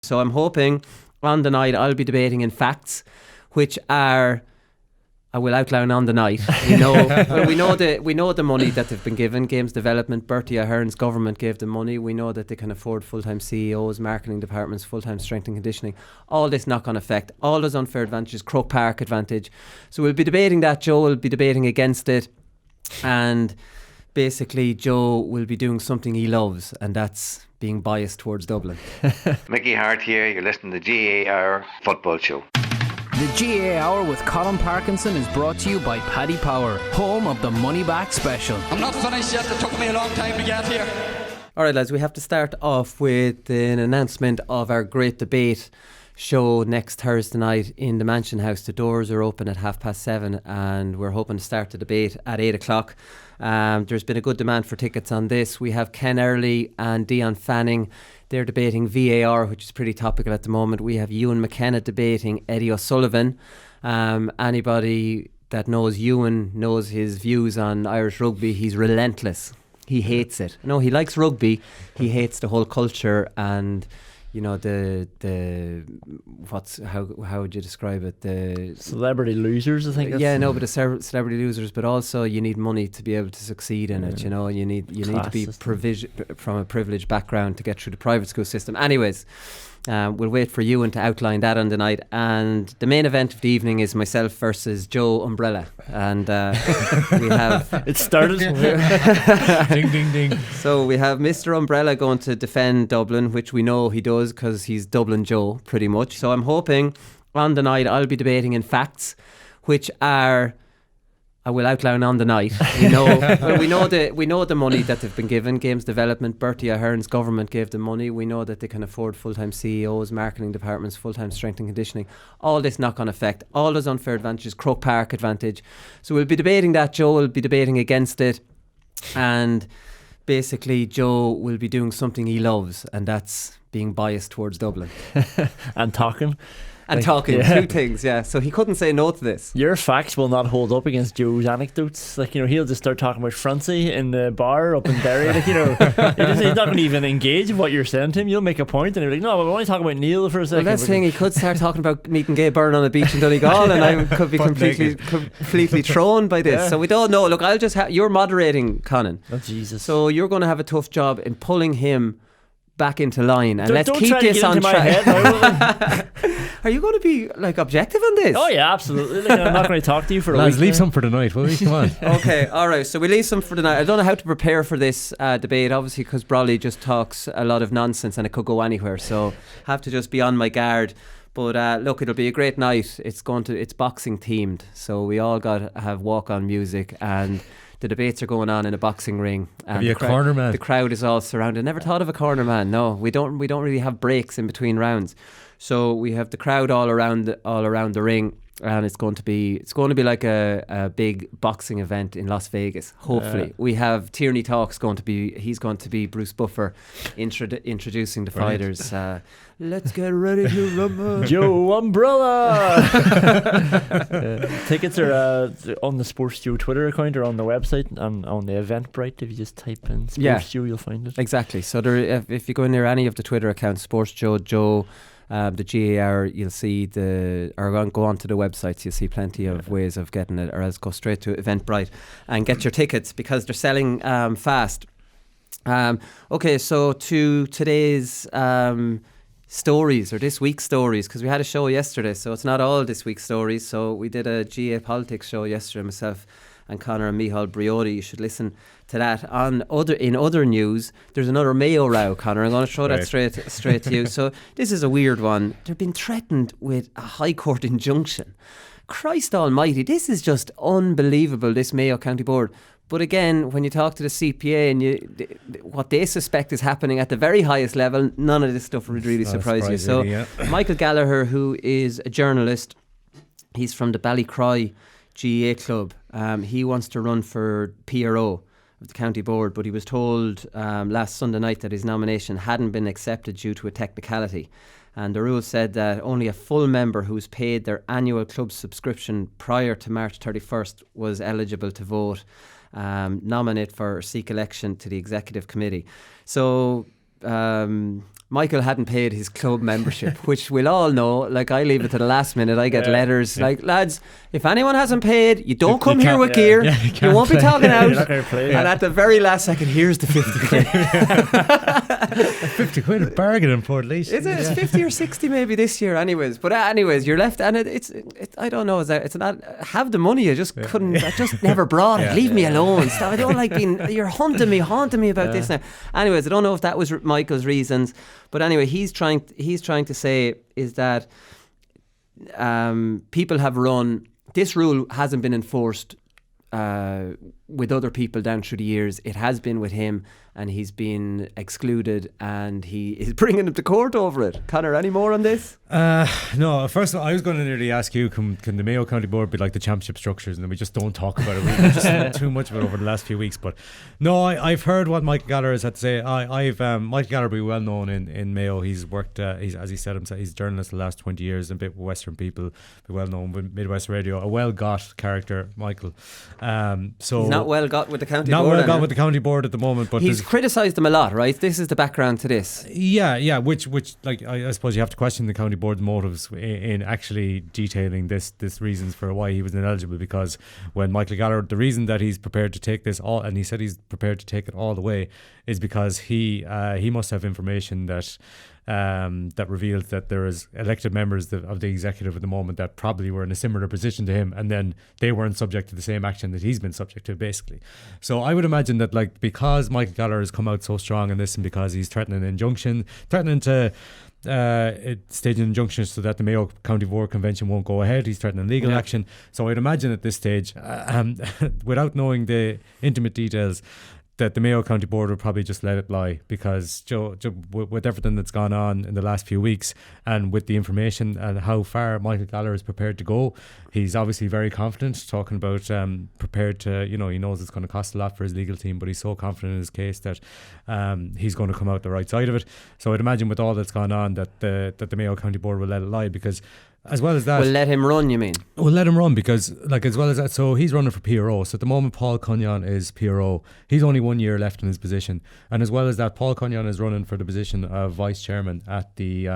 So I'm hoping on the night I'll be debating in facts, which are, I will outline on the night. We know the money that they've been given. Games development, Bertie Ahern's government gave them money. We know that they can afford full-time CEOs, marketing departments, full-time strength and conditioning. All this knock-on effect, all those unfair advantages, Croke Park advantage. So we'll be debating that. Joe will be debating against it, and basically Joe will be doing something he loves, and that's being biased towards Dublin. Mickey Hart here, you're listening to the GAA Hour Football Show. The GAA Hour with Colin Parkinson is brought to you by Paddy Power, home of the Money Back Special. I'm not finished yet, it took me a long time to get here. Alright lads, we have to start off with an announcement of our great debate show next Thursday night in the Mansion House. The doors are open at 7:30 and we're hoping to start the debate at 8 o'clock. There's been a good demand for tickets on this. We have Ken Early and Dion Fanning. They're debating VAR, which is pretty topical at the moment. We have Ewan McKenna debating Eddie O'Sullivan. Anybody that knows Ewan knows his views on Irish rugby. He's relentless. He hates it. No, he likes rugby. He hates the whole culture and, you know, how would you describe it? The celebrity losers, I think. Yeah, no, but the celebrity losers, but also you need money to be able to succeed in it. You know, you need to be from a privileged background to get through the private school system. Anyways, we'll wait for Ewan to outline that on the night, and the main event of the evening is myself versus Joe Umbrella, and we have it started. Ding ding ding. So we have Mr. Umbrella going to defend Dublin, which we know he does because he's Dublin Joe pretty much. So I'm hoping on the night I'll be debating in facts, which are, I will outline on the night. We know the money that they've been given. Games development, Bertie Ahern's government gave them money. We know that they can afford full-time CEOs, marketing departments, full-time strength and conditioning. All this knock-on effect, all those unfair advantages, Croke Park advantage. So we'll be debating that. Joe will be debating against it, and basically Joe will be doing something he loves, and that's being biased towards Dublin. And talking. Two things, yeah. So he couldn't say no to this. Your facts will not hold up against Joe's anecdotes. Like, you know, he'll just start talking about Francie in the bar up in Derry. Like, you know, he's not going to even engage in what you're saying to him. You'll make a point and he'll be like, no, we're only talking about Neil for a second. Well, that's the thing, he could start talking about meeting Gay Byrne on a beach in Donegal and I could be completely thrown by this. Yeah. So we don't know. Look, I'll just you're moderating, Conan. Oh, Jesus. So you're going to have a tough job in pulling him back into line, and let's keep this on track. Are you going to be like objective on this? Oh yeah, absolutely. Like, I'm not going to talk to you for a week. Leave some for the night, will we? Come on. Okay, alright, so we leave some for the night. I don't know how to prepare for this debate, obviously, because Brawley just talks a lot of nonsense and it could go anywhere, so have to just be on my guard. But look, it'll be a great night. It's boxing themed, so we all got to have walk-on music, and the debates are going on in a boxing ring. And have you a corner man? The crowd is all surrounded. Never thought of a corner man. No, we don't really have breaks in between rounds. So we have the crowd all around the ring, and it's going to be like a big boxing event in Las Vegas. Hopefully, we have Tierney Talks he's going to be Bruce Buffer introducing the fighters. Let's get ready to rumble. Joe Umbrella. Tickets are on the Sports Joe Twitter account or on the website and on the Eventbrite. If you just type in Sports Joe, you'll find it. Exactly. So if you go near any of the Twitter accounts, Sports Joe, the GAA Hour, you'll see or go onto the websites, you'll see plenty of ways of getting it, or else go straight to Eventbrite and get your tickets because they're selling fast. Okay, so to today's stories, or this week's stories, because we had a show yesterday, so it's not all this week's stories. So we did a GAA politics show yesterday, myself and Conor and Micheál Briody. You should listen to that. In other news, there's another Mayo row, Conor. I'm going to throw that straight to you. So this is a weird one. They've been threatened with a High Court injunction. Christ almighty, this is just unbelievable, this Mayo County Board. But again, when you talk to the CPA and what they suspect is happening at the very highest level, none of this stuff would really surprise you. So Michael Gallagher, who is a journalist, he's from the Ballycroy GAA club. He wants to run for PRO of the county board, but he was told last Sunday night that his nomination hadn't been accepted due to a technicality. And the rules said that only a full member who's paid their annual club subscription prior to March 31st was eligible to vote, nominate for or seek election to the executive committee. So Michael hadn't paid his club membership, which we'll all know. Like, I leave it to the last minute. I get letters like, lads, if anyone hasn't paid, you don't come here with gear. You won't be talking out. You're not going to play. And at the very last second, here's the 50 quid. 50 quid a bargain for at least. Is it? It's 50 or 60 maybe this year. But anyways, you're left, and it's I don't know. It's not have the money. I just couldn't. I just never brought it. Leave me alone. Stop. I don't like being. You're haunting me about this now. Anyways, I don't know if that was Michael's reasons. But anyway, he's trying to say is that people have run. This rule hasn't been enforced with other people down through the years. It has been with him, and he's been excluded, and he is bringing him to court over it. Conor, any more on this? No, first of all, I was going to nearly ask you, can the Mayo County Board be like the championship structures, and then we just don't talk about it? We've just too much of it over the last few weeks. But no, I've heard what Michael Gallagher has had to say. Michael Gallagher be well known in Mayo. He's worked, as he said himself, he's a journalist the last 20 years, and a bit with Western people, be well known with Midwest Radio. A well got character, Michael. So he's not well got with the county board. Not well got with the county board at the moment, but he's criticised them a lot, right? This is the background to this. Yeah. Which like I suppose you have to question the county board's motives in actually detailing this reasons for why he was ineligible. Because when Michael Gallagher, the reason that he's prepared to take this all, and he said he's prepared to take it all the way, is because he must have information that reveals that there is elected members of the executive at the moment that probably were in a similar position to him, and then they weren't subject to the same action that he's been subject to, basically. So I would imagine that, like, because Michael Gallagher has come out so strong in this, and because he's threatening to stage an injunction so that the Mayo County Board convention won't go ahead, he's threatening legal action. So I'd imagine at this stage, without knowing the intimate details, that the Mayo County Board would probably just let it lie, because with everything that's gone on in the last few weeks, and with the information and how far Michael Gallagher is prepared to go, he's obviously very confident, talking about prepared to, he knows it's going to cost a lot for his legal team, but he's so confident in his case that he's going to come out the right side of it. So I'd imagine with all that's gone on that the Mayo County Board will let it lie, because as well as that, we'll let him run, you mean? We'll let him run, because, like, as well as that, so he's running for PRO. So at the moment, Paul Connaught is PRO. He's only 1 year left in his position, and as well as that, Paul Connaught is running for the position of vice chairman at the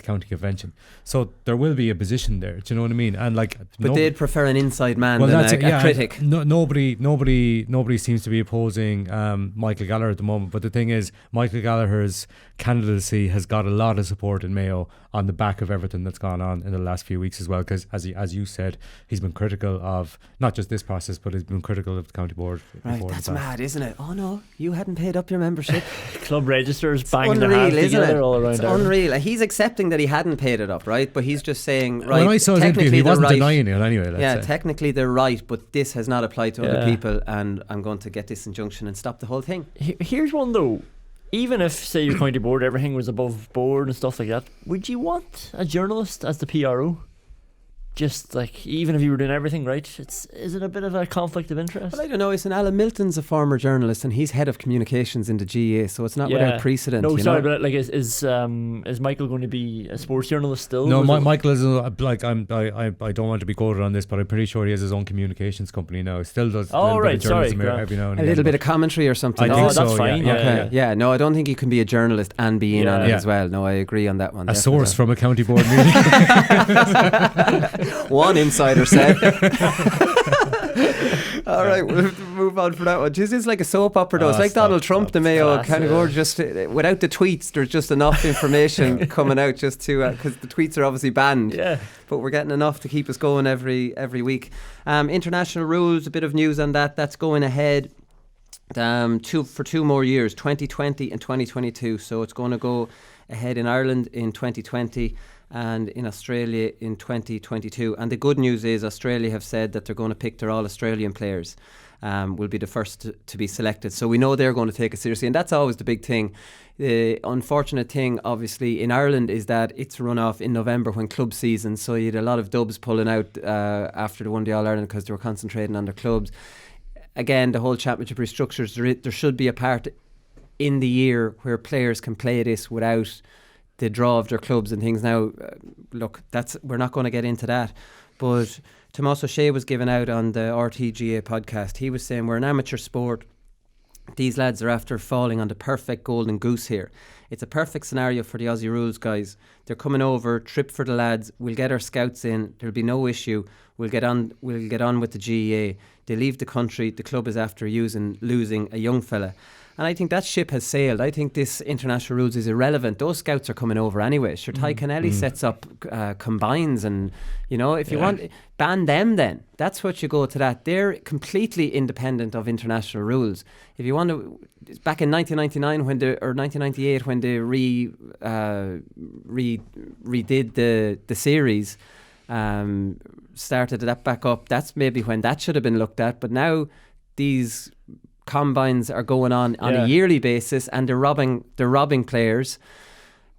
county convention. So there will be a position there. Do you know what I mean? And like, but they'd prefer an inside man than a critic. Nobody seems to be opposing Michael Gallagher at the moment. But the thing is, Michael Gallagher's candidacy has got a lot of support in Mayo on the back of everything that's gone on in the last few weeks as well. Because as you said, he's been critical of not just this process, but he's been critical of the county board. Right, that's mad, isn't it? Oh no, you hadn't paid up your membership. Club registers banging their hands together all around. It's unreal. He's accepting that he hadn't paid it up, right? But he's just saying, right, when I saw his interview, he wasn't denying it anyway. Technically they're right, but this has not applied to other people, and I'm going to get this injunction and stop the whole thing. Here's one though. Even if, say, your county board, everything was above board and stuff like that, would you want a journalist as the PRO? Just like, even if you were doing everything right, is it a bit of a conflict of interest? Well, I don't know. It's Alan Milton's a former journalist, and he's head of communications in the GAA, so it's not without precedent. No, sorry, but like, is Michael going to be a sports journalist still? No, Michael is like, I don't want to be quoted on this, but I'm pretty sure he has his own communications company now. He still does. Oh, right, sorry, every now and a little bit of commentary or something. I think so. That's fine. Yeah. No, I don't think you can be a journalist and be in on it as well. No, I agree on that one. A source from a county board meeting. One insider said. All right, we'll move on from that one. This is like a soap opera though. It's like Donald Trump, the Mayo County Board. Just without the tweets, there's just enough information coming out just to because the tweets are obviously banned. Yeah. But we're getting enough to keep us going every week. International rules, a bit of news on that. That's going ahead for 2 more years, 2020 and 2022. So it's going to go ahead in Ireland in 2020. And in Australia in 2022. And the good news is Australia have said that they're going to pick their all-Australian players. Will be the first to be selected. So we know they're going to take it seriously. And that's always the big thing. The unfortunate thing, obviously, in Ireland is that it's run off in November when club season. So you had a lot of dubs pulling out after the One Day All-Ireland because they were concentrating on their clubs. Again, the whole championship restructures. There should be a part in the year where players can play this without the draw of their clubs and things. Now, look, we're not going to get into that, but Tomás O'Shea was given out on the RTGA podcast. He was saying we're an amateur sport. These lads are after falling on the perfect golden goose here. It's a perfect scenario for the Aussie rules guys. They're coming over, trip for the lads. We'll get our scouts in. There'll be no issue. We'll get on with the GAA. They leave the country. The club is after losing a young fella. And I think that ship has sailed. I think this international rules is irrelevant. Those scouts are coming over anyway. Sure, Ty Kennelly sets up combines, and if you want, ban them then. That's what you go to that. They're completely independent of international rules. If you want to, back in 1999 or 1998 when they redid the series, started that back up. That's maybe when that should have been looked at. But now these combines are going on a yearly basis, and they're robbing players.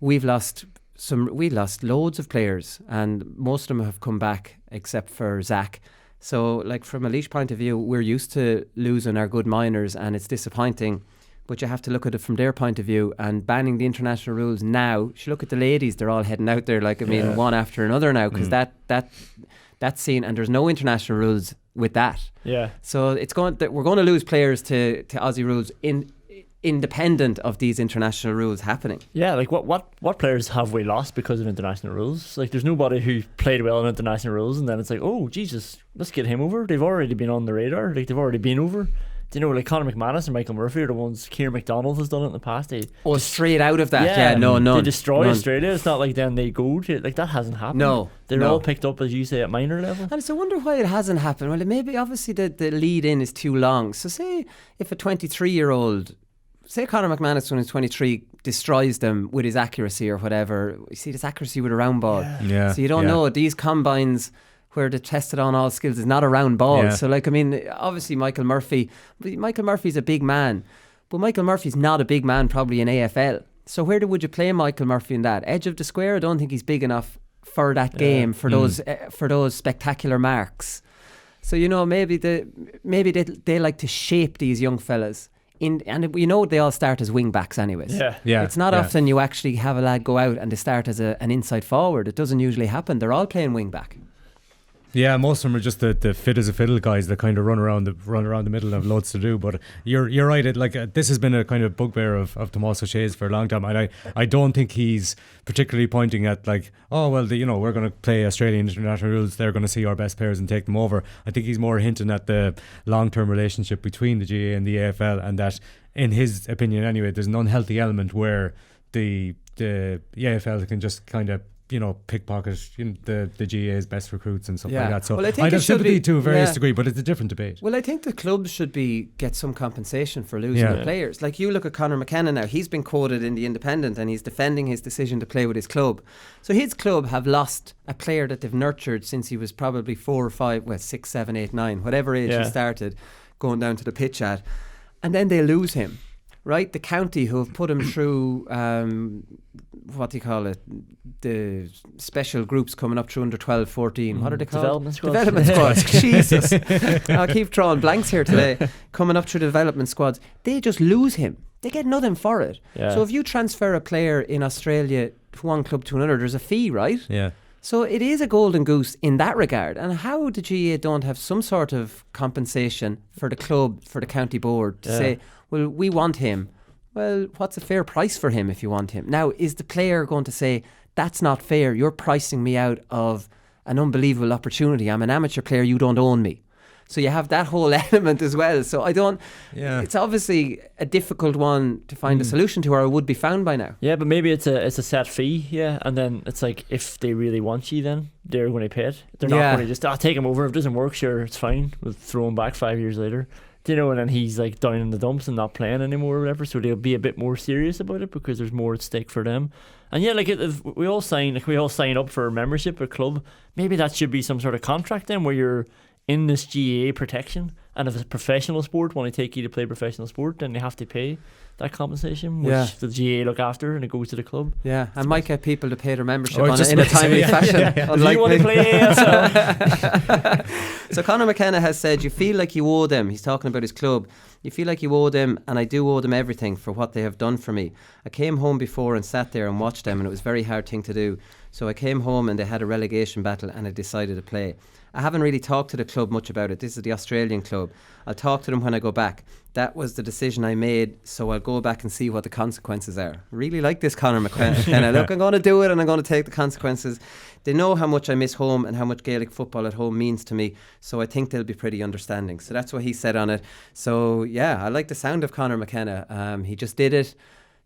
We've lost loads of players, and most of them have come back except for Zach. So, like, from a Laois point of view, we're used to losing our good minors, and it's disappointing. But you have to look at it from their point of view, and banning the international rules now. You should look at the ladies; they're all heading out there, one after another now, because that's seen, and there's no international rules with that. Yeah. So we're going to lose players to Aussie rules independent of these international rules happening. Yeah, like what players have we lost because of international rules? Like, there's nobody who played well in international rules, and then it's like, oh Jesus, let's get him over. They've already been on the radar. Like, they've already been over. Like Conor McManus and Michael Murphy are the ones. Kieran McDonald has done it in the past. Straight out of that. Yeah, no. They destroy Australia. It's not like then they go to it. Like, that hasn't happened. No. They're all picked up, as you say, at minor level. And so I wonder why it hasn't happened. Well, maybe obviously the lead in is too long. So say if a 23-year-old, say Conor McManus when he's 23, destroys them with his accuracy or whatever. You see this accuracy with a round ball. Yeah. So you don't know. These combines where they tested on all skills is not a round ball. So obviously Michael Murphy's a big man, but Michael Murphy's not a big man probably in AFL. So where would you play Michael Murphy in that? Edge of the square? I don't think he's big enough for that game, for those spectacular marks. So maybe they like to shape these young fellas. And they all start as wing backs anyways. It's not often you actually have a lad go out and they start as an inside forward. It doesn't usually happen. They're all playing wing back. Yeah, most of them are just the fit as a fiddle guys that kind of run around the middle and have loads to do. But you're right. This has been a kind of bugbear of Tomás O'Shea's for a long time. And I don't think he's particularly pointing at we're going to play Australian international rules. They're going to see our best players and take them over. I think he's more hinting at the long-term relationship between the GAA and the AFL, and that, in his opinion anyway, there's an unhealthy element where the AFL can just kind of pickpocket the GAA's best recruits and stuff like that. So I have sympathy to a various degree, but it's a different debate. Well, I think the clubs should get some compensation for losing the players. Like, you look at Conor McKenna now, he's been quoted in The Independent and he's defending his decision to play with his club. So his club have lost a player that they've nurtured since he was probably 4 or 5, 6, 7, 8, 9, whatever age he started going down to the pitch at, and then they lose him. Right, the county who have put him through what do you call it? The special groups coming up through under 12, 14. What are they called? Development squads. Jesus, I'll keep drawing blanks here today. Coming up through the development squads, they just lose him. They get nothing for it. Yeah. So if you transfer a player in Australia from one club to another, there's a fee, right? Yeah. So it is a golden goose in that regard. And how the GAA don't have some sort of compensation for the club, for the county board to say, well, we want him. Well, what's a fair price for him if you want him? Now, is the player going to say, that's not fair, you're pricing me out of an unbelievable opportunity, I'm an amateur player, you don't own me? So you have that whole element as well. So it's obviously a difficult one to find a solution to, or it would be found by now. Yeah, but maybe it's a set fee, and then it's like, if they really want you, then they're going to pay it. They're not going to just, take him over, if it doesn't work, sure, it's fine, we'll throw him back 5 years later. And then he's like down in the dumps and not playing anymore or whatever, so they'll be a bit more serious about it because there's more at stake for them. And if we all sign up for a membership at a club, maybe that should be some sort of contract then, where you're in this GAA protection, and if it's a professional sport, when they take you to play professional sport, then they have to pay that compensation, which the GAA look after, and it goes to the club. Yeah, and might get people to pay their membership in a timely fashion. Do you want to play ASL? So Conor McKenna has said, you feel like you owe them. He's talking about his club. You feel like you owe them, and I do owe them everything for what they have done for me. I came home before and sat there and watched them, and it was a very hard thing to do. So I came home and they had a relegation battle, and I decided to play. I haven't really talked to the club much about it. This is the Australian club. I'll talk to them when I go back. that was the decision I made, so I'll go back and see what the consequences are. Really like this Conor McKenna. Look, I'm going to do it and I'm going to take the consequences. They know how much I miss home and how much Gaelic football at home means to me, so I think they'll be pretty understanding. So that's what he said on it. So yeah, I like the sound of Conor McKenna. He just did it.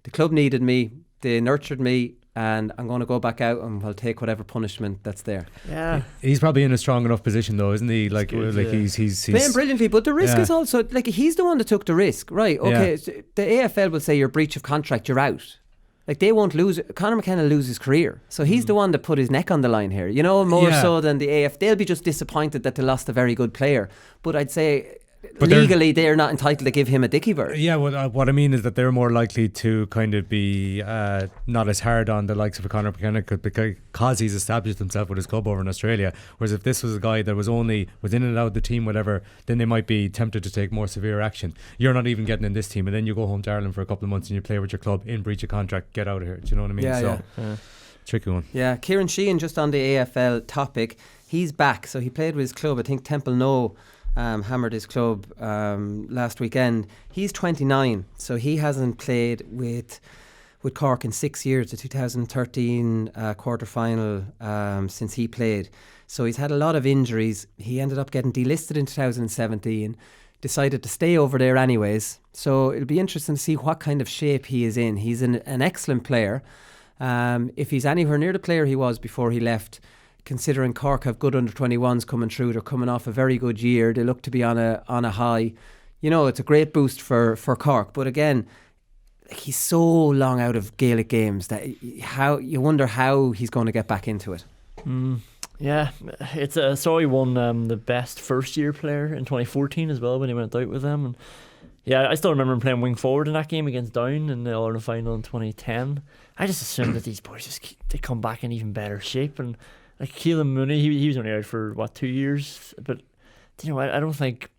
The club needed me. They nurtured me. And I'm going to go back out and I'll take whatever punishment that's there. Yeah, he's probably in a strong enough position though, isn't he? Like, he's playing brilliantly, but the risk is also like he's the one that took the risk, right? Okay, so the AFL will say you're breach of contract, you're out. Like they won't lose. Conor McKenna will lose his career, so he's the one that put his neck on the line here. You know, more so than the AF. They'll be just disappointed that they lost a very good player. But I'd say, but legally, they're not entitled to give him a dickie bird. Yeah, well, what I mean is that they're more likely to kind of be not as hard on the likes of a Conor McKenna because he's established himself with his club over in Australia. Whereas if this was a guy that was in and out of the team, whatever, then they might be tempted to take more severe action. You're not even getting in this team, and then you go home to Ireland for a couple of months and you play with your club in breach of contract. Get out of here. Do you know what I mean? Yeah. Tricky one. Yeah, Kieran Sheehan, just on the AFL topic, he's back. So he played with his club. I think Temple No. Hammered his club last weekend. He's 29, so he hasn't played with Cork in 6 years. The 2013 quarter-final since he played. So he's had a lot of injuries. He ended up getting delisted in 2017, decided to stay over there anyways. So it'll be interesting to see what kind of shape he is in. He's an excellent player. If he's anywhere near the player he was before he left, considering Cork have good under-21s coming through, they're coming off a very good year. They look to be on a high. You know, it's a great boost for Cork. But again, he's so long out of Gaelic games that you wonder how he's going to get back into it. Yeah, so he won the best first-year player in 2014 as well when he went out with them. And yeah, I still remember him playing wing forward in that game against Down in the All-Ireland final in 2010. I just assumed that these boys they come back in even better shape. And like Keelan Mooney, he was only out for 2 years, but you know, I don't think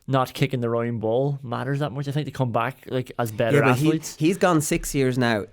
not kicking the round ball matters that much. I think they come back like as better athletes. He's gone 6 years now.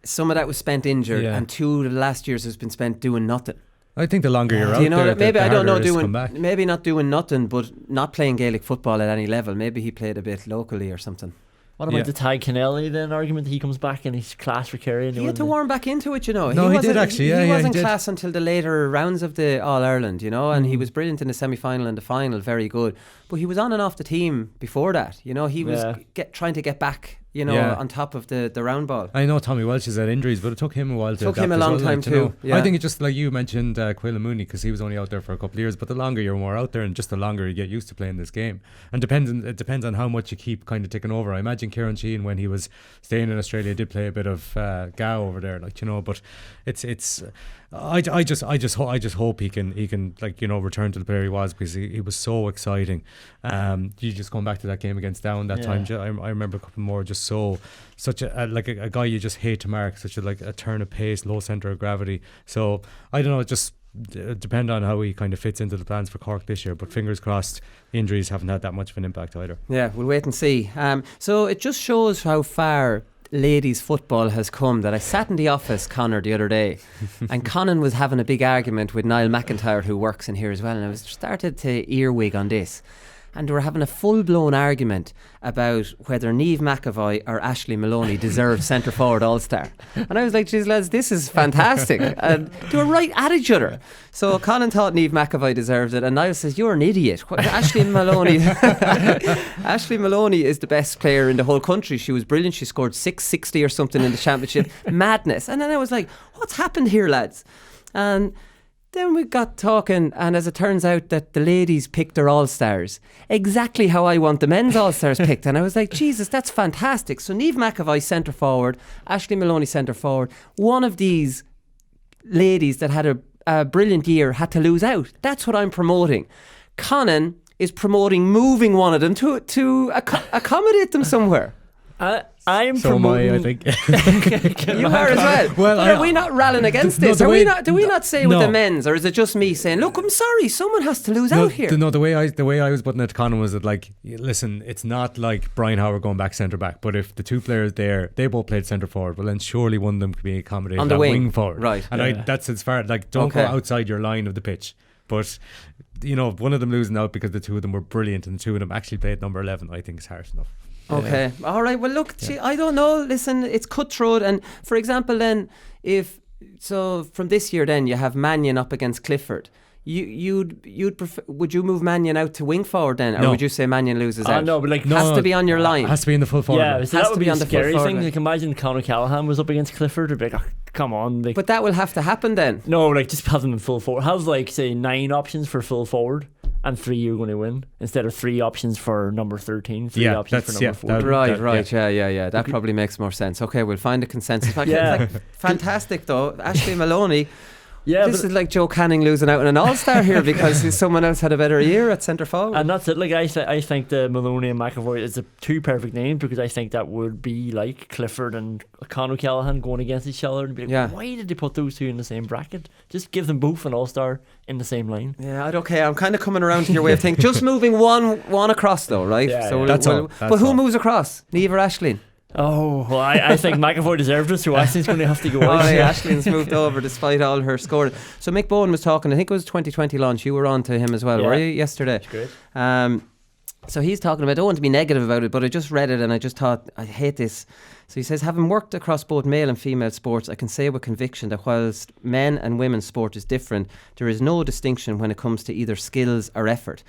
Some of that was spent injured, and 2 of the last years has been spent doing nothing. I think the longer you're out there, maybe I don't know doing maybe not doing nothing, but not playing Gaelic football at any level. Maybe he played a bit locally or something. What about the Ty Kennelly then argument that he comes back and he's class for Kerry? He had to warm back into it, you know. No, he did actually. He wasn't class until the later rounds of the All-Ireland, you know, and he was brilliant in the semi-final and the final, very good. But he was on and off the team before that, you know. He was trying to get back, you know, on top of the round ball. I know Tommy Welsh has had injuries, but it took him a while to adapt. It took him a long time too. I think it just, like you mentioned, Quayla Mooney, because he was only out there for a couple of years, but the longer you're more out there and just the longer you get used to playing this game. And it depends on how much you keep kind of ticking over. I imagine Kieran Sheehan, when he was staying in Australia, did play a bit of GAA over there, like, you know, but it's I just hope he can like, you know, return to the player he was, because he was so exciting. You just going back to that game against Down that time, I remember a couple more, just such a guy you just hate to mark, such a turn of pace, low centre of gravity. So I don't know, it just depend on how he kind of fits into the plans for Cork this year, but fingers crossed injuries haven't had that much of an impact either. Yeah, we'll wait and see. So it just shows how far ladies football has come that I sat in the office, Connor, the other day, and Conan was having a big argument with Niall McIntyre, who works in here as well, and I was started to earwig on this, and they were having a full-blown argument about whether Niamh McAvoy or Ashley Maloney deserve centre forward all-star. And I was like, geez lads, this is fantastic. And they were right at each other. So Conan thought Niamh McAvoy deserves it, and Niall says, you're an idiot. Ashley Maloney Ashley Maloney is the best player in the whole country. She was brilliant. She scored 660 or something in the championship. Madness. And then I was like, what's happened here, lads? And then we got talking, and as it turns out that the ladies picked their all-stars exactly how I want the men's all-stars picked. And I was like, Jesus, that's fantastic. So Niamh McAvoy centre forward, Ashley Maloney centre forward. One of these ladies that had a brilliant year had to lose out. That's what I'm promoting. Conan is promoting moving one of them to accommodate them somewhere. I'm promoting. I think you are as well. Are we not rallying against this? Do we not say with the men's, or is it just me saying, look, I'm sorry, someone has to lose out here? No, the way I was putting it to Conan was that, like, listen, it's not like Brian Howard going back centre back, but if the two players there, they both played centre forward, well then surely one of them could be accommodated on the wing forward, right? And that's as far, like, don't go outside your line of the pitch. But you know, one of them losing out because the two of them were brilliant and the two of them actually played number 11, I think is harsh enough. Okay. All right. Well, look, see, I don't know. Listen, it's cutthroat. And for example, then, from this year, then you have Mannion up against Clifford. You'd prefer, would you move Mannion out to wing forward then, or would you say Mannion loses out? No, but has to be on your line. Has to be in the full forward. Yeah, so that would be a scary thing. Line. Like, imagine Conor Callahan was up against Clifford. It'd be like, come on. Like, but that will have to happen then. No, like just have them in full forward. Have like say 9 options for full forward, and 3 you're going to win instead of 3 options for number 13. 3 options for number 14. Right. Yeah. That probably makes more sense. Okay, we'll find a consensus. Like, fantastic though, Ashley Maloney. Yeah, this is like Joe Canning losing out on an all-star here because someone else had a better year at centre forward. And that's it. Like I think the Maloney and McAvoy is the 2 perfect names, because I think that would be like Clifford and Conor Callahan going against each other and be like, why did they put those 2 in the same bracket? Just give them both an all-star in the same line. Yeah, I'm kind of coming around to your way of thinking. Just moving one across though, right? Yeah, so that's all. But who moves across? Niamh or Aisling? Oh, well, I think McAvoy deserved it, so Ashley's going to have to go out. Ashling's moved over despite all her scoring. So Mick Bowen was talking, I think it was 2020 launch, you were on to him as well, were you, yesterday? That's great. So he's talking about, I don't want to be negative about it, but I just read it and I just thought, I hate this. So he says, having worked across both male and female sports, I can say with conviction that whilst men and women's sport is different, there is no distinction when it comes to either skills or effort.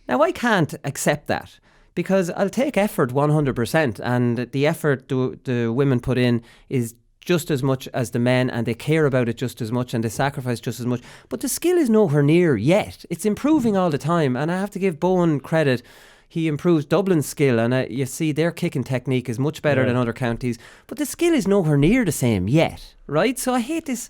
Now I can't accept that, because I'll take effort 100%, and the effort the women put in is just as much as the men, and they care about it just as much, and they sacrifice just as much. But the skill is nowhere near yet. It's improving all the time, and I have to give Bowen credit. He improves Dublin's skill, and you see their kicking technique is much better than other counties, but the skill is nowhere near the same yet, right? So I hate this.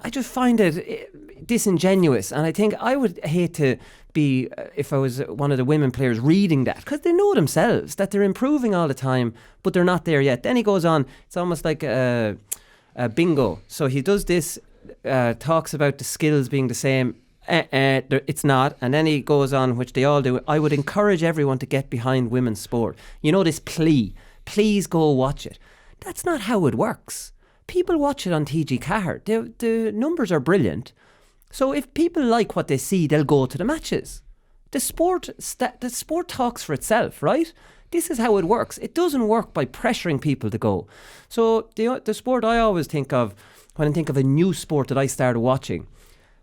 I just find it disingenuous, and I think I would hate to be, if I was one of the women players, reading that, because they know themselves that they're improving all the time, but they're not there yet. Then he goes on, it's almost like a bingo. So he does this, talks about the skills being the same. It's not. And then he goes on, which they all do. I would encourage everyone to get behind women's sport. You know, this plea, please go watch it. That's not how it works. People watch it on TG Cahir. The numbers are brilliant. So if people like what they see, they'll go to the matches. The sport talks for itself, right? This is how it works. It doesn't work by pressuring people to go. So the sport I always think of when I think of a new sport that I started watching,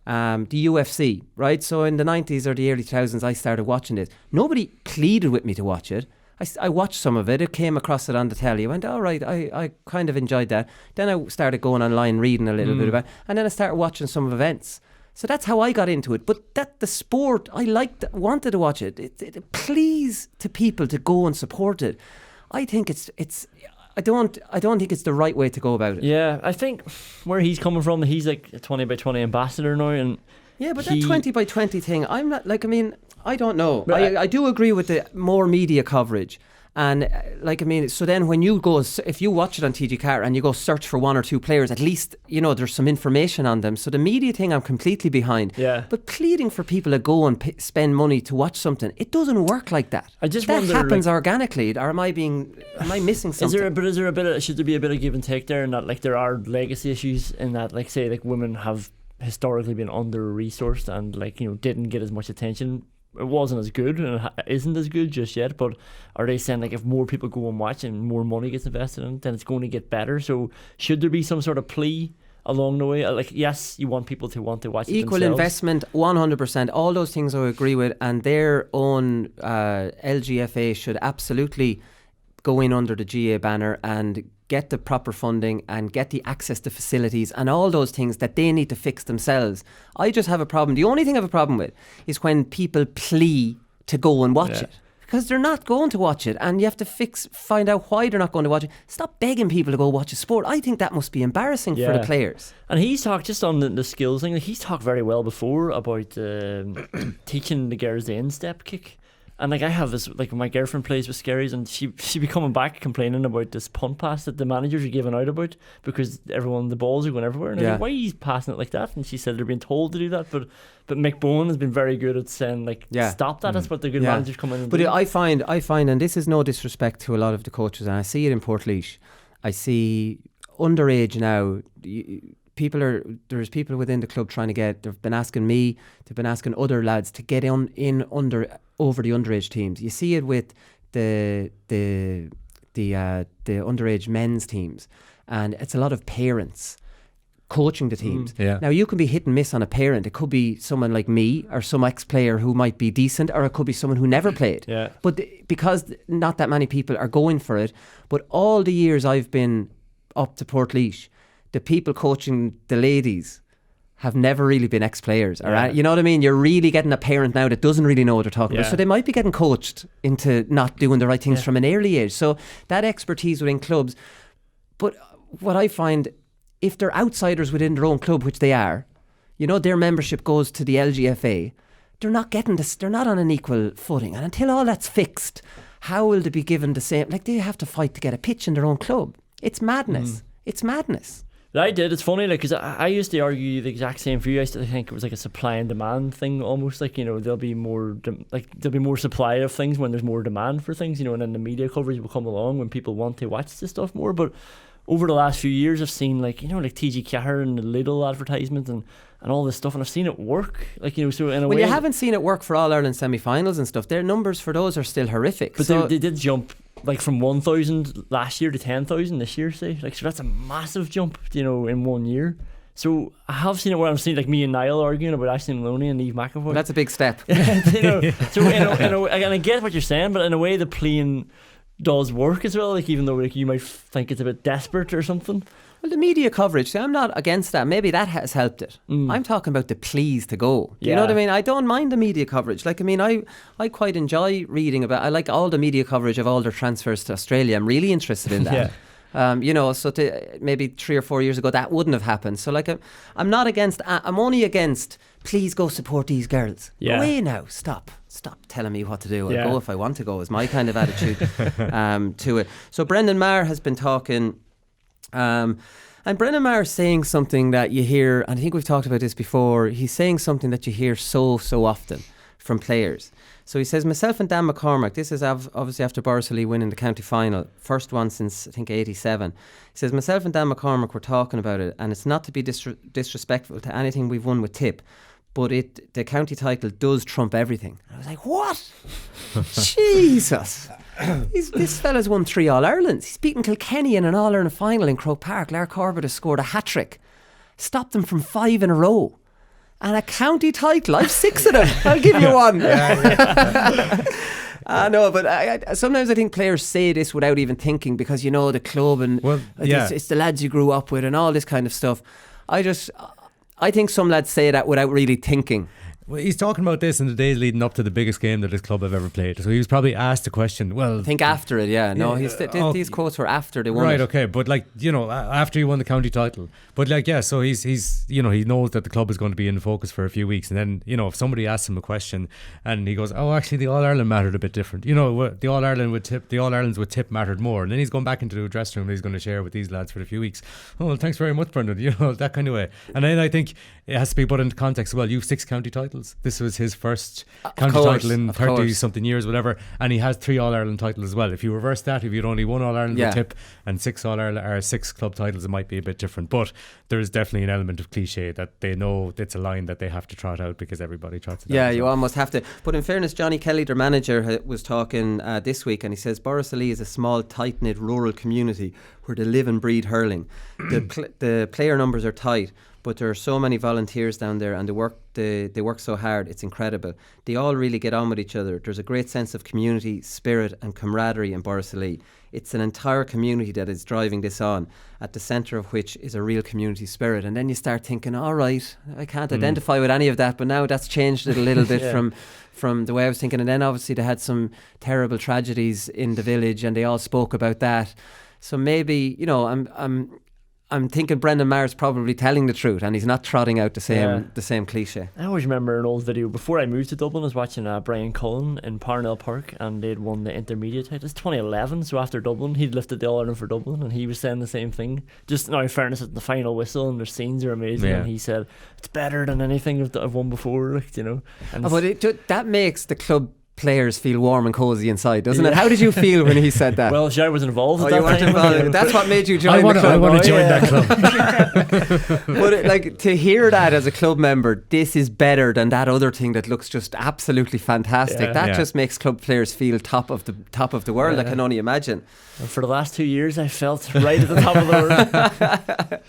the UFC, right? So in the 90s or the early 2000s, I started watching this. Nobody pleaded with me to watch it. I watched some of it. I came across it on the telly. I went, all right, I kind of enjoyed that. Then I started going online, reading a little bit about it. And then I started watching some events. So that's how I got into it. But the sport, I wanted to watch it. It please to people to go and support it. I think I don't think it's the right way to go about it. Yeah, I think where he's coming from, he's like a 20 by 20 ambassador now, and yeah, but that 20 by 20 thing, I'm not like. I mean, I don't know. I do agree with the more media coverage. And so then when you go, if you watch it on TG Cahir and you go search for 1 or 2 players, at least, there's some information on them. So the media thing, I'm completely behind. Yeah. But pleading for people to go and spend money to watch something, it doesn't work like that. I just that wonder, happens organically. Or am I missing something? Should there be a bit of give and take there, and that like there are legacy issues in that, like say like women have historically been under-resourced and didn't get as much attention. It wasn't as good, and it isn't as good just yet, but are they saying like if more people go and watch and more money gets invested in it, then it's going to get better? So should there be some sort of plea along the way? Like, yes, you want people to want to watch it equal themselves. Investment, 100%, all those things I agree with, and their own LGFA should absolutely go in under the GAA banner and get the proper funding and get the access to facilities and all those things that they need to fix themselves. I just have a problem. The only thing I have a problem with is when people plea to go and watch it, because they're not going to watch it, and you have to find out why they're not going to watch it. Stop begging people to go watch a sport. I think that must be embarrassing for the players. And he's talked just on the skills thing. He's talked very well before about teaching the girls the instep kick. And like I have this, like my girlfriend plays with Skerries, and she be coming back complaining about this punt pass that the managers are giving out about, because the balls are going everywhere. And I was like, why are you passing it like that? And she said they're being told to do that. But Mick Bowen has been very good at saying stop that. That's what the good managers come in and do. But I find, and this is no disrespect to a lot of the coaches, and I see it in Portlaoise. I see underage now. There's people within the club trying to get. They've been asking me. They've been asking other lads to get over the underage teams. You see it with the underage men's teams, and it's a lot of parents coaching the teams. Now you can be hit and miss on a parent. It could be someone like me or some ex-player who might be decent, or it could be someone who never played. But because not that many people are going for it, but all the years I've been up to Portlaoise, the people coaching the ladies have never really been ex-players. You know what I mean? You're really getting a parent now that doesn't really know what they're talking about. So they might be getting coached into not doing the right things from an early age. So that expertise within clubs. But what I find, if they're outsiders within their own club, which they are, you know, their membership goes to the LGFA, they're not getting this, they're not on an equal footing. And until all that's fixed, how will they be given the same? Like, they have to fight to get a pitch in their own club. It's madness. It's madness. I did. It's funny, like, because I used to argue the exact same for you. I used to think it was like a supply and demand thing, almost. Like, you know, there'll be more supply of things when there's more demand for things, you know, and then the media coverage will come along when people want to watch this stuff more. But over the last few years, I've seen, like, you know, like TG Ceathair and the Lidl advertisements and all this stuff, and I've seen it work. Like, you know, so in a way, you haven't seen it work for All Ireland semi-finals and stuff. Their numbers for those are still horrific. But so they did jump, like, from 1,000 last year to 10,000 this year, say. Like, so that's a massive jump, you know, in 1 year. So I have seen it where I'm seeing, like, me and Niall arguing about Ashley Maloney and Eve McAvoy. Well, that's a big step. You know, so and I get what you're saying, but in a way the playing does work as well, like, even though, like, you might think it's a bit desperate or something. Well, the media coverage, see, I'm not against that. Maybe that has helped it. I'm talking about the pleas to go. Do you know what I mean? I don't mind the media coverage. Like, I mean, I quite enjoy reading about, I like all the media coverage of all their transfers to Australia. I'm really interested in that. You know, so maybe 3 or 4 years ago that wouldn't have happened. So, like, I'm not against, I'm only against, please go support these girls. Go away now. Stop telling me what to do. I'll go if I want to go, is my kind of attitude to it. So Brendan Maher has been talking, and Brendan Maher is saying something that you hear, and I think we've talked about this before. He's saying something that you hear so often from players. So he says, myself and Dan McCormack, this is obviously after Borrisoleigh winning the county final, first one since I think 87. He says, myself and Dan McCormack were talking about it, and it's not to be disrespectful to anything we've won with Tip, but the county title does trump everything. I was like, what? Jesus. This fella's won 3 All-Irelands. He's beaten Kilkenny in an All-Ireland final in Croke Park. Larry Corbett has scored a hat-trick. Stopped them from 5 in a row. And a county title. I've 6 of them. I'll give you one. I know, but sometimes I think players say this without even thinking, because, you know, the club and it's the lads you grew up with and all this kind of stuff. I think some lads say that without really thinking. Well, he's talking about this in the days leading up to the biggest game that his club have ever played. So he was probably asked the question, well... I think after it, these quotes were after they won Right, it. okay, but, like, you know, after he won the county title. But, like, yeah, so he's you know, he knows that the club is going to be in focus for a few weeks. And then, you know, if somebody asks him a question and he goes, oh, actually, the All-Ireland mattered a bit different. You know, the All-Irelands with Tip mattered more. And then he's going back into the dressing room that he's going to share with these lads for a few weeks. Oh, well, thanks very much, Brendan. You know, that kind of way. And then I think it has to be put into context. Well, you've 6 county titles. This was his first county title in 30 something years, whatever, and he has 3 All-Ireland titles as well. If you reverse that, if you'd only 1 All-Ireland with Tip and 6 All-Ireland or 6 club titles, it might be a bit different. But there is definitely an element of cliche that they know it's a line that they have to trot out because everybody trots it out. Yeah, you almost have to. But in fairness, Johnny Kelly, their manager, was talking this week, and he says Borrisoleigh is a small, tight-knit rural community where they live and breed hurling. The player numbers are tight, but there are so many volunteers down there, and they work so hard. It's incredible. They all really get on with each other. There's a great sense of community, spirit and camaraderie in Borrisoleigh. It's an entire community that is driving this on, at the centre of which is a real community spirit. And then you start thinking, all right, I can't identify with any of that, but now that's changed it a little bit from the way I was thinking. And then obviously they had some terrible tragedies in the village, and they all spoke about that. So maybe, you know, I'm thinking Brendan Maher's probably telling the truth, and he's not trotting out the same cliche. I always remember an old video before I moved to Dublin. I was watching Brian Carroll in Parnell Park, and they'd won the intermediate title. It's 2011, so after Dublin, he'd lifted the All-Ireland for Dublin, and he was saying the same thing. Just now, in fairness, at the final whistle, and their scenes are amazing, and he said it's better than anything I've won before, like, you know. And but that makes the club players feel warm and cozy inside, doesn't it? How did you feel when he said that? Well, I wasn't involved. You weren't involved. That's what made you join the club. I want to join that club. But to hear that as a club member, this is better than that other thing that looks just absolutely fantastic. That just makes club players feel top of the world. I can only imagine. And for the last 2 years, I felt right at the top of the world.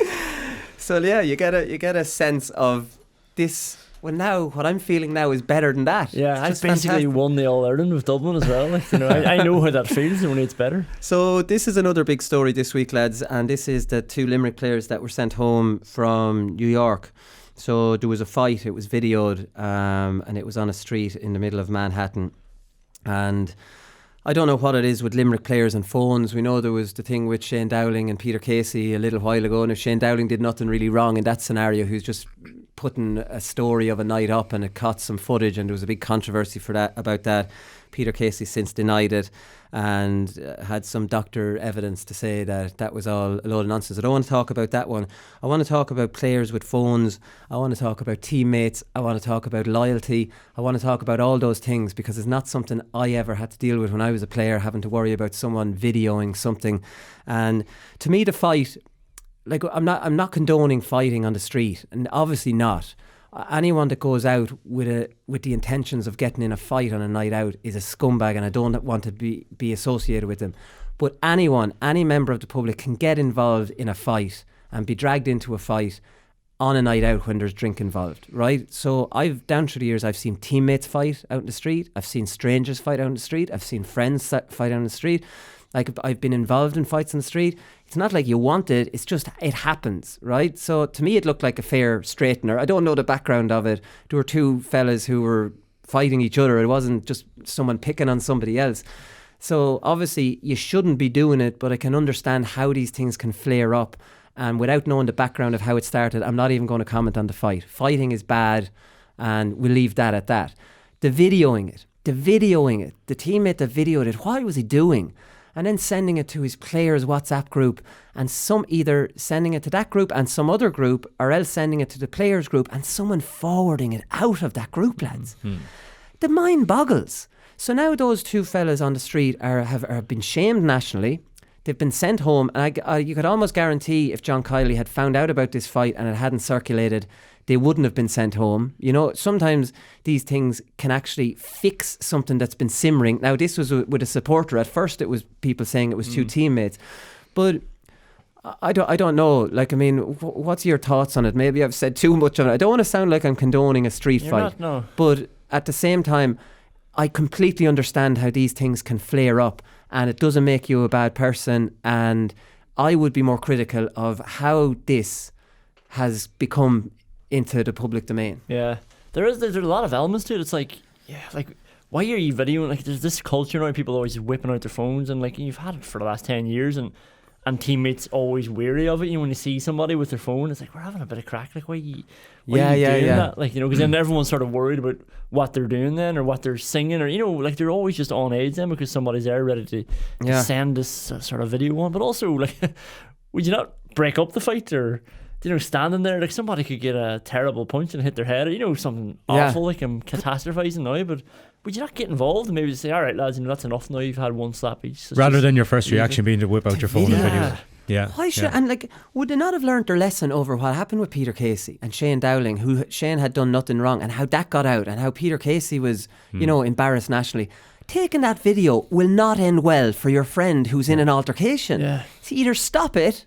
So yeah, you get a sense of this. Well, now what I'm feeling now is better than that. Yeah, I basically won the All Ireland with Dublin as well. I know how that feels, only it's better. So this is another big story this week, lads, and this is the 2 Limerick players that were sent home from New York. So there was a fight. It was videoed, and it was on a street in the middle of Manhattan. And I don't know what it is with Limerick players and phones. We know there was the thing with Shane Dowling and Peter Casey a little while ago, and if Shane Dowling did nothing really wrong in that scenario, who's just putting a story of a night up and it caught some footage, and there was a big controversy about that. Peter Casey since denied it and had some doctor evidence to say that was all a load of nonsense. I don't want to talk about that one. I want to talk about players with phones. I want to talk about teammates. I want to talk about loyalty. I want to talk about all those things, because it's not something I ever had to deal with when I was a player, having to worry about someone videoing something. And to me, the fight, like, I'm not condoning fighting on the street, and obviously not. Anyone that goes out with the intentions of getting in a fight on a night out is a scumbag, and I don't want to be associated with them. But any member of the public can get involved in a fight and be dragged into a fight on a night out when there's drink involved, right? So down through the years, I've seen teammates fight out in the street. I've seen strangers fight out in the street. I've seen friends fight out in the street. Like, I've been involved in fights on the street. It's not like you want it, it's just, it happens, right? So to me, it looked like a fair straightener. I don't know the background of it. There were 2 fellas who were fighting each other. It wasn't just someone picking on somebody else. So obviously you shouldn't be doing it, but I can understand how these things can flare up. And without knowing the background of how it started, I'm not even going to comment on the fight. Fighting is bad, and we'll leave that at that. The videoing it, the teammate that videoed it, what was he doing? And then sending it to his players' WhatsApp group, and either sending it to that group and some other group, or else sending it to the players' group and someone forwarding it out of that group, lads. The mind boggles. So now those 2 fellas on the street have been shamed nationally. They've been sent home, and you could almost guarantee if John Kiley had found out about this fight and it hadn't circulated, they wouldn't have been sent home. You know, sometimes these things can actually fix something that's been simmering. Now, this was with a supporter. At first, it was people saying it was 2 teammates. But I don't know. Like, I mean, what's your thoughts on it? Maybe I've said too much on it. I don't want to sound like I'm condoning a street fight. Not, no. But at the same time, I completely understand how these things can flare up, and it doesn't make you a bad person. And I would be more critical of how this has become into the public domain. Yeah, there's a lot of elements to it. It's like, why are you videoing? Like, there's this culture now, people always whipping out their phones, and like, you've had it for the last 10 years, and teammates always weary of it. You know, when you see somebody with their phone, it's like, we're having a bit of crack. Like, why are you doing that? Like, you know, because then everyone's sort of worried about what they're doing then, or what they're singing, or, you know, like, they're always just on edge then because somebody's there ready to send this sort of video on. But also, like, would you not break up the fight, or, you know, standing there, like, somebody could get a terrible punch and hit their head, or, you know, something awful, like, I'm catastrophizing now, but would you not get involved and maybe say, all right, lads, you know, that's enough now, you've had 1 slap each. So rather than your first reaction being to whip out your phone and video. Yeah. Why should and like, would they not have learnt their lesson over what happened with Peter Casey and Shane Dowling, who Shane had done nothing wrong, and how that got out, and how Peter Casey was, you know, embarrassed nationally? Taking that video will not end well for your friend who's in an altercation. So either stop it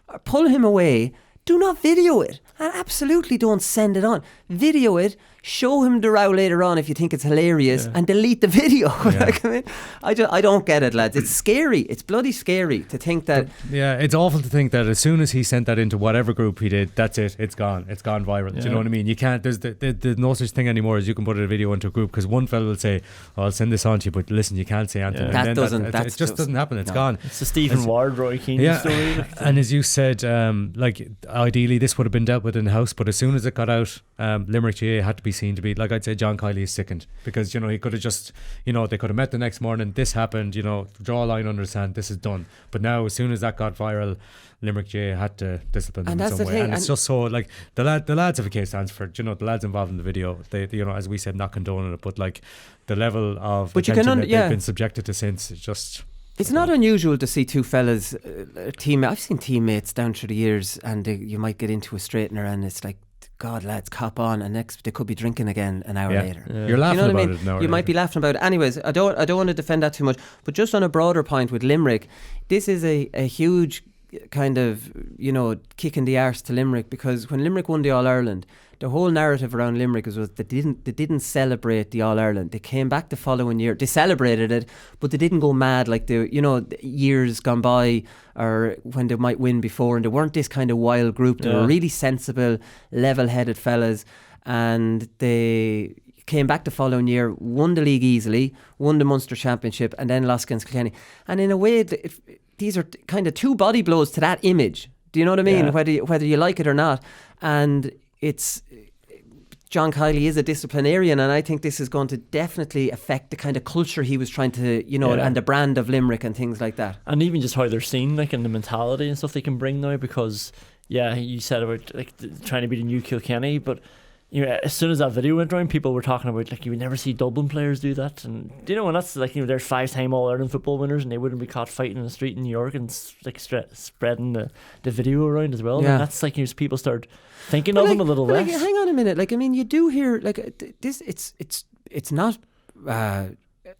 or pull him away. Do not video it, and absolutely don't send it on. Video it, show him the row later on if you think it's hilarious, and delete the video. Like, I mean, I don't get it, lads. It's scary. It's bloody scary to think that. It's awful to think that as soon as he sent that into whatever group he did, that's it. It's gone. It's gone viral. Do you know what I mean? You can't. There's no such thing anymore as you can put a video into a group, because one fella will say, oh, "I'll send this on to you," but listen, you can't say anything. That doesn't. It just doesn't happen. It's gone. It's the Stephen Ward, Roy Keane story. And as you said, like, ideally this would have been dealt with in-house, but as soon as it got out, Limerick GAA had to be seen to be, like I'd say, John Kiley is sickened, because he could have just, they could have met the next morning, this happened, draw a line under the sand, this is done. But now, as soon as that got viral, Limerick GAA had to discipline them in some way. And it's just so, like, the lads have a case to answer for, the lads involved in the video, they as we said, not condoning it, but like the level of attention that they've been subjected to since, it's just... It's not unusual to see two fellas, I've seen teammates down through the years, and you might get into a straightener and it's like, God, lads, cop on, and next they could be drinking again an hour later. Yeah. You're laughing about it now. You might be laughing about it. Anyways, I don't want to defend that too much, but just on a broader point with Limerick, this is a huge kind of, kick in the arse to Limerick, because when Limerick won the All-Ireland, the whole narrative around Limerick was they didn't celebrate the All-Ireland. They came back the following year. They celebrated it, but they didn't go mad like the years gone by, or when they might win before. And they weren't this kind of wild group. They were really sensible, level-headed fellas, and they came back the following year, won the league easily, won the Munster Championship, and then lost against Kilkenny. And in a way, these are kind of two body blows to that image. Do you know what I mean? Yeah. Whether you like it or not. And it's John Kiley is a disciplinarian, and I think this is going to definitely affect the kind of culture he was trying to, and the brand of Limerick and things like that. And even just how they're seen, like, and the mentality and stuff they can bring now, because, you said about, like, trying to be the new Kilkenny, but, as soon as that video went around, people were talking about, like, you would never see Dublin players do that. And, and that's, like, they're 5-time All-Ireland football winners, and they wouldn't be caught fighting in the street in New York and, like, spreading the video around as well. Yeah. And that's, like, people start thinking of them a little less. Like, hang on a minute. Like, I mean, you do hear, like, this, it's not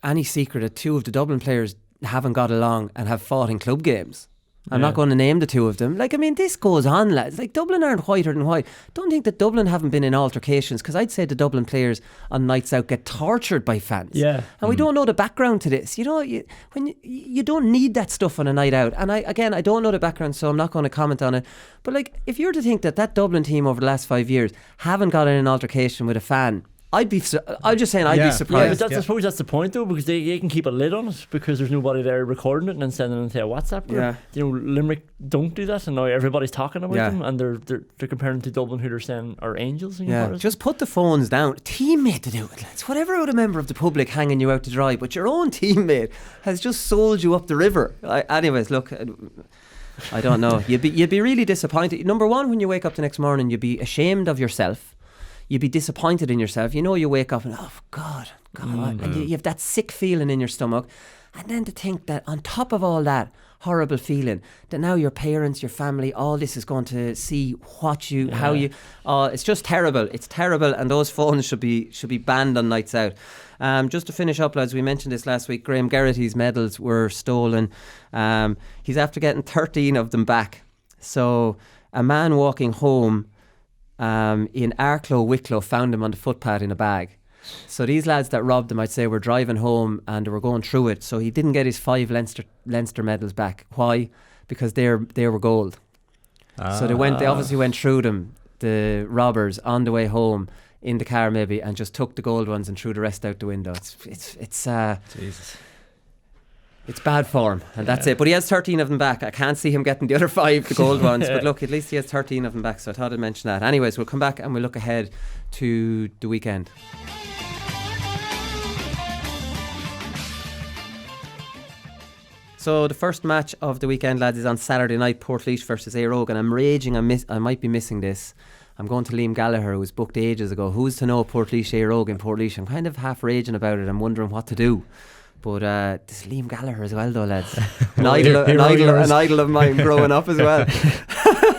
any secret that two of the Dublin players haven't got along and have fought in club games. I'm not going to name the two of them. Like, I mean, this goes on, lads. Like, Dublin aren't whiter than white. Don't think that Dublin haven't been in altercations, because I'd say the Dublin players on nights out get tortured by fans. Yeah. And we don't know the background to this. You don't need that stuff on a night out. And I don't know the background, so I'm not going to comment on it. But, like, if you're to think that Dublin team over the last 5 years haven't got in an altercation with a fan, I'd be surprised. Yeah, but I suppose that's the point, though, because they can keep a lid on it, because there's nobody there recording it and then sending it into a WhatsApp group. Yeah. Limerick don't do that, and now everybody's talking about them, and they're comparing to Dublin, who they're saying are angels. Just put the phones down. Teammate to do it, lads. Whatever about a member of the public hanging you out to dry, but your own teammate has just sold you up the river. Anyways, look, I don't know. You'd be really disappointed. Number one, when you wake up the next morning, you'd be ashamed of yourself. You'd be disappointed in yourself. You wake up and, oh, God. And you have that sick feeling in your stomach. And then to think that on top of all that horrible feeling, that now your parents, your family, all this is going to see how you... it's just terrible. It's terrible, and those phones should be banned on nights out. Just to finish up, lads, we mentioned this last week, Graham Geraghty's medals were stolen. He's after getting 13 of them back. So a man walking home in Arklow, Wicklow, found him on the footpath in a bag. So these lads that robbed him, I'd say, were driving home and they were going through it. So he didn't get his 5 Leinster medals back. Why? Because they were gold. So they obviously went through them, the robbers, on the way home in the car maybe, and just took the gold ones and threw the rest out the window. It's Jesus. It's bad form, and that's it. But he has 13 of them back. I can't see him getting the other 5, the gold ones. But look, at least he has 13 of them back, so I thought I'd mention that. Anyways, we'll come back and we'll look ahead to the weekend. So the first match of the weekend, lads, is on Saturday night, Portlaoise versus Éire. And I'm raging, I might be missing this. I'm going to Liam Gallagher, who was booked ages ago. Who's to know Portlaoise, Éire in Portlaoise? I'm kind of half raging about it. I'm wondering what to do. But this Liam Gallagher as well, though, lads. An idol of mine growing up as well.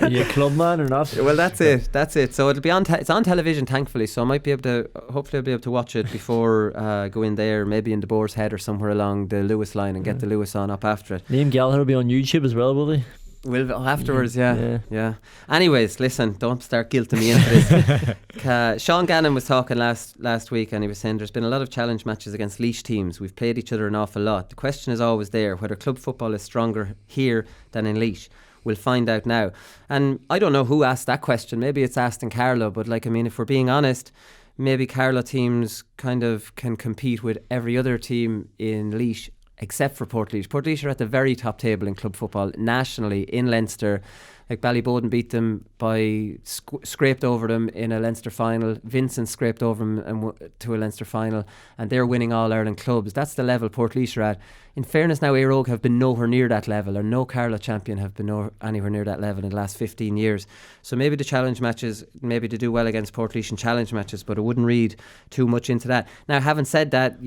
Are you a club man or not? Well, that's it. So it'll be it's on television, thankfully. So I might be able to. Hopefully, I'll be able to watch it before go in there, maybe in the Boar's Head or somewhere along the Lewis line, and get the Lewis on up after it. Liam Gallagher will be on YouTube as well, will he? Well, afterwards, yeah. Anyways, listen, don't start guilting me into this. Sean Gannon was talking last week, and he was saying there's been a lot of challenge matches against Laois teams. We've played each other an awful lot. The question is always there, whether club football is stronger here than in Laois. We'll find out now. And I don't know who asked that question. Maybe it's asked in Carlow, but if we're being honest, maybe Carlow teams kind of can compete with every other team in Laois, except for Portlaoise. Portlaoise are at the very top table in club football nationally in Leinster. Like Ballyboden beat them by scraped over them in a Leinster final. Vincent scraped over them to a Leinster final, and they're winning All Ireland clubs. That's the level Portlaoise are at. In fairness, now Éire Óg have been nowhere near that level, or no Carlow champion have been anywhere near that level in the last 15 years. So maybe the challenge matches, maybe to do well against Portlaoise in challenge matches, but I wouldn't read too much into that. Now, having said that,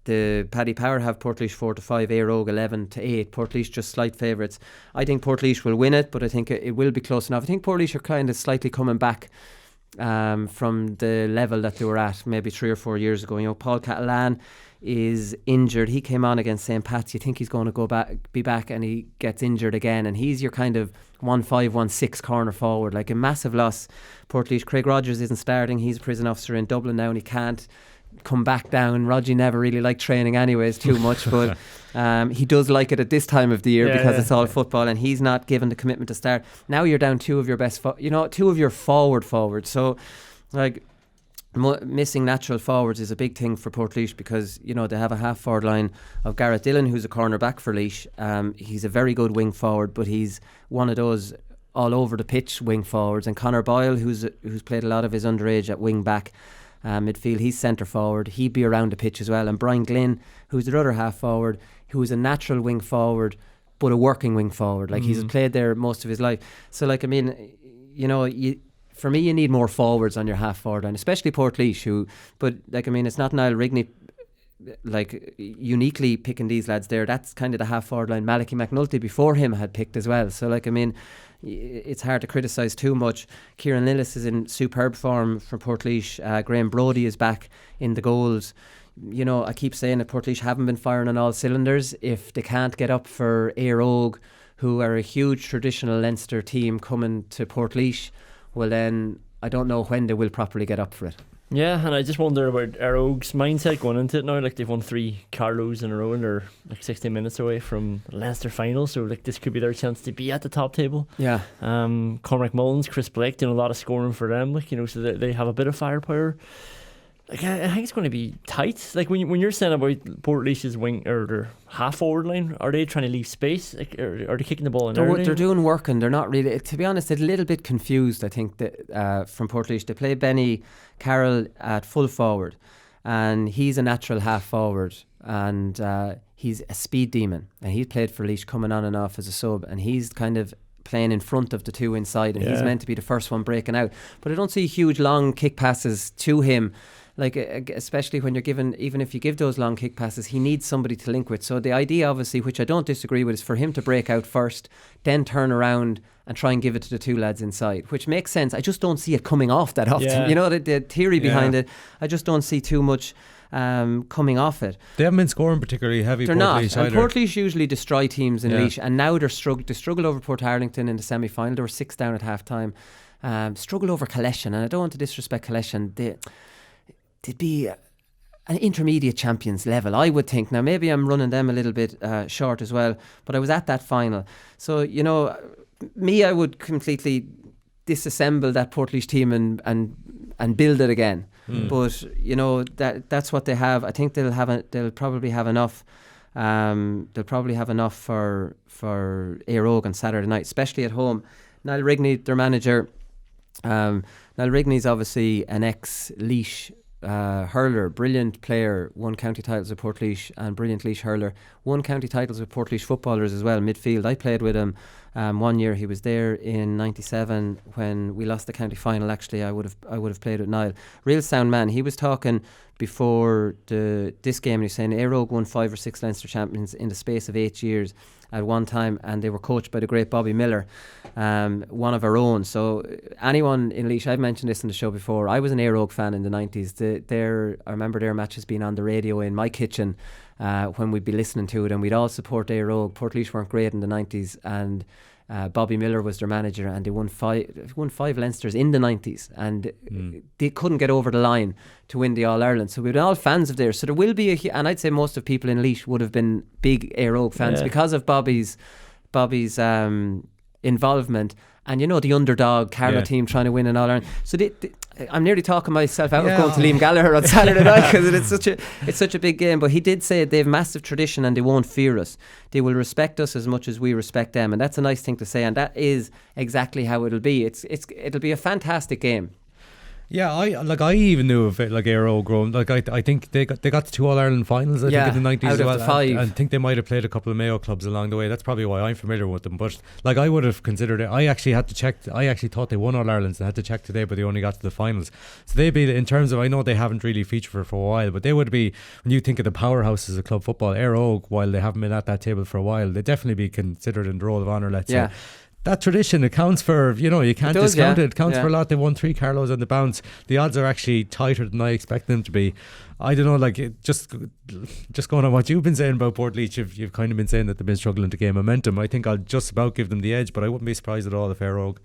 the Paddy Power have Portlaoise 4-5, Éire Óg 11-8. Portlaoise just slight favourites. I think Portlaoise will win it, but I think it will be close enough. I think Portlaoise are kind of slightly coming back from the level that they were at maybe 3 or 4 years ago. You know, Paul Catalan is injured. He came on against St. Pat's. You think he's going to be back, and he gets injured again, and he's your kind of 1-5, 1-6 corner forward, like a massive loss. Portlaoise, Craig Rogers isn't starting. He's a prison officer in Dublin now, and he can't come back down. Rogie never really liked training anyways too much, but he does like it at this time of the year because it's all football, and he's not given the commitment to start. Now you're down two of your best two of your forwards, so like missing natural forwards is a big thing for Portlaoise, because you know they have a half forward line of Gareth Dillon, who's a cornerback for Laois. He's a very good wing forward, but he's one of those all over the pitch wing forwards, and Conor Boyle, who's played a lot of his underage at wing back. Midfield, he's centre forward. He'd be around the pitch as well. And Brian Glynn, who's the other half forward, who is a natural wing forward but a working wing forward. Like he's played there most of his life. So like, I mean, you know, for me, you need more forwards on your half forward line, especially Portlaoise, but like, I mean, it's not Niall Rigney like uniquely picking these lads there. That's kind of the half forward line Malachy McNulty before him had picked as well. So like, I mean, it's hard to criticise too much. Kieran Lillis is in superb form for Portlaoise. Graham Brodie is back in the goals. You know, I keep saying that Portlaoise haven't been firing on all cylinders. If they can't get up for Éire Óg, who are a huge traditional Leinster team coming to Portlaoise, well then I don't know when they will properly get up for it. Yeah, and I just wonder about Éire Óg's mindset going into it now. Like, they've won 3 Carlows in a row, and they're like 60 minutes away from the Leinster final, so like this could be their chance to be at the top table. Yeah. Cormac Mullins, Chris Blake doing a lot of scoring for them, like, you know, so they have a bit of firepower. Like, I think it's going to be tight. Like, when you're saying about Portlaoise's wing or their half forward line, are they trying to leave space? Like, or are they kicking the ball in? They're doing work, and they're not really. To be honest, a little bit confused. I think that from Portlaoise, they play Benny Carroll at full forward, and he's a natural half forward, and he's a speed demon, and he's played for Laois coming on and off as a sub, and he's kind of playing in front of the two inside, and he's meant to be the first one breaking out. But I don't see huge long kick passes to him. Like, especially when you're given, even if you give those long kick passes, he needs somebody to link with. So the idea, obviously, which I don't disagree with, is for him to break out first, then turn around and try and give it to the two lads inside, which makes sense. I just don't see it coming off that often. Yeah. You know, the theory behind it, I just don't see too much coming off it. They haven't been scoring particularly heavy. They're not. And Portlaoise usually destroy teams in Laois, and now they struggled over Port Harlington in the semi-final. They were 6 down at half time. Struggled over Collection, and I don't want to disrespect Collection. They'd be an intermediate champions level, I would think. Now, maybe I'm running them a little bit short as well, but I was at that final. So, you know, I would completely disassemble that Portlaoise team and build it again. But, you know, that's what they have. I think they'll probably have enough. They'll probably have enough for Éire Óg on Saturday night, especially at home. Niall Rigney, their manager, Niall Rigney's obviously an ex-Laois hurler, brilliant player, won county titles with Portlaoise, and brilliant Laois hurler, won county titles with Portlaoise footballers as well, midfield. I played with him one year. He was there in 97 when we lost the county final. Actually, I would have played with Niall. Real sound man. He was talking before this game, and he's saying Éire Óg won 5 or 6 Leinster champions in the space of 8 years at one time, and they were coached by the great Bobby Miller, one of our own. So anyone in Laois, I've mentioned this in the show before, I was an Éire Óg fan in the 90s. I remember their matches being on the radio in my kitchen when we'd be listening to it, and we'd all support Éire Óg. Portlaoise weren't great in the 90s, and Bobby Miller was their manager, and they won five Leinsters in the 90s, and they couldn't get over the line to win the All-Ireland. So we were all fans of theirs. So there will be and I'd say most of people in Laois would have been big Éire Óg fans because of Bobby's involvement, and you know, the underdog Carlow team trying to win an All-Ireland. So I'm nearly talking myself out of going to Liam Gallagher on Saturday night because it's such a big game. But he did say they have massive tradition and they won't fear us. They will respect us as much as we respect them, and that's a nice thing to say. And that is exactly how it'll be. It'll be a fantastic game. Yeah, I even knew of it, like Aero growing. Like I think they got to 2 All-Ireland finals. I think in the 90s out as of well. the 5. And I think they might have played a couple of Mayo clubs along the way. That's probably why I'm familiar with them. But like I would have considered it. I actually had to check. I actually thought they won All-Ireland. I had to check today, but they only got to the finals. So they'd be, in terms of, I know they haven't really featured for a while, but they would be, when you think of the powerhouses of club football, Aero, while they haven't been at that table for a while, they'd definitely be considered in the roll of honour, let's say. That tradition accounts for, you can't discount it. It counts for a lot. They won 3 Carlos on the bounce. The odds are actually tighter than I expect them to be. I don't know, like, just going on what you've been saying about Portlaoise, you've kind of been saying that they've been struggling to gain momentum. I think I'll just about give them the edge, but I wouldn't be surprised at all if Aero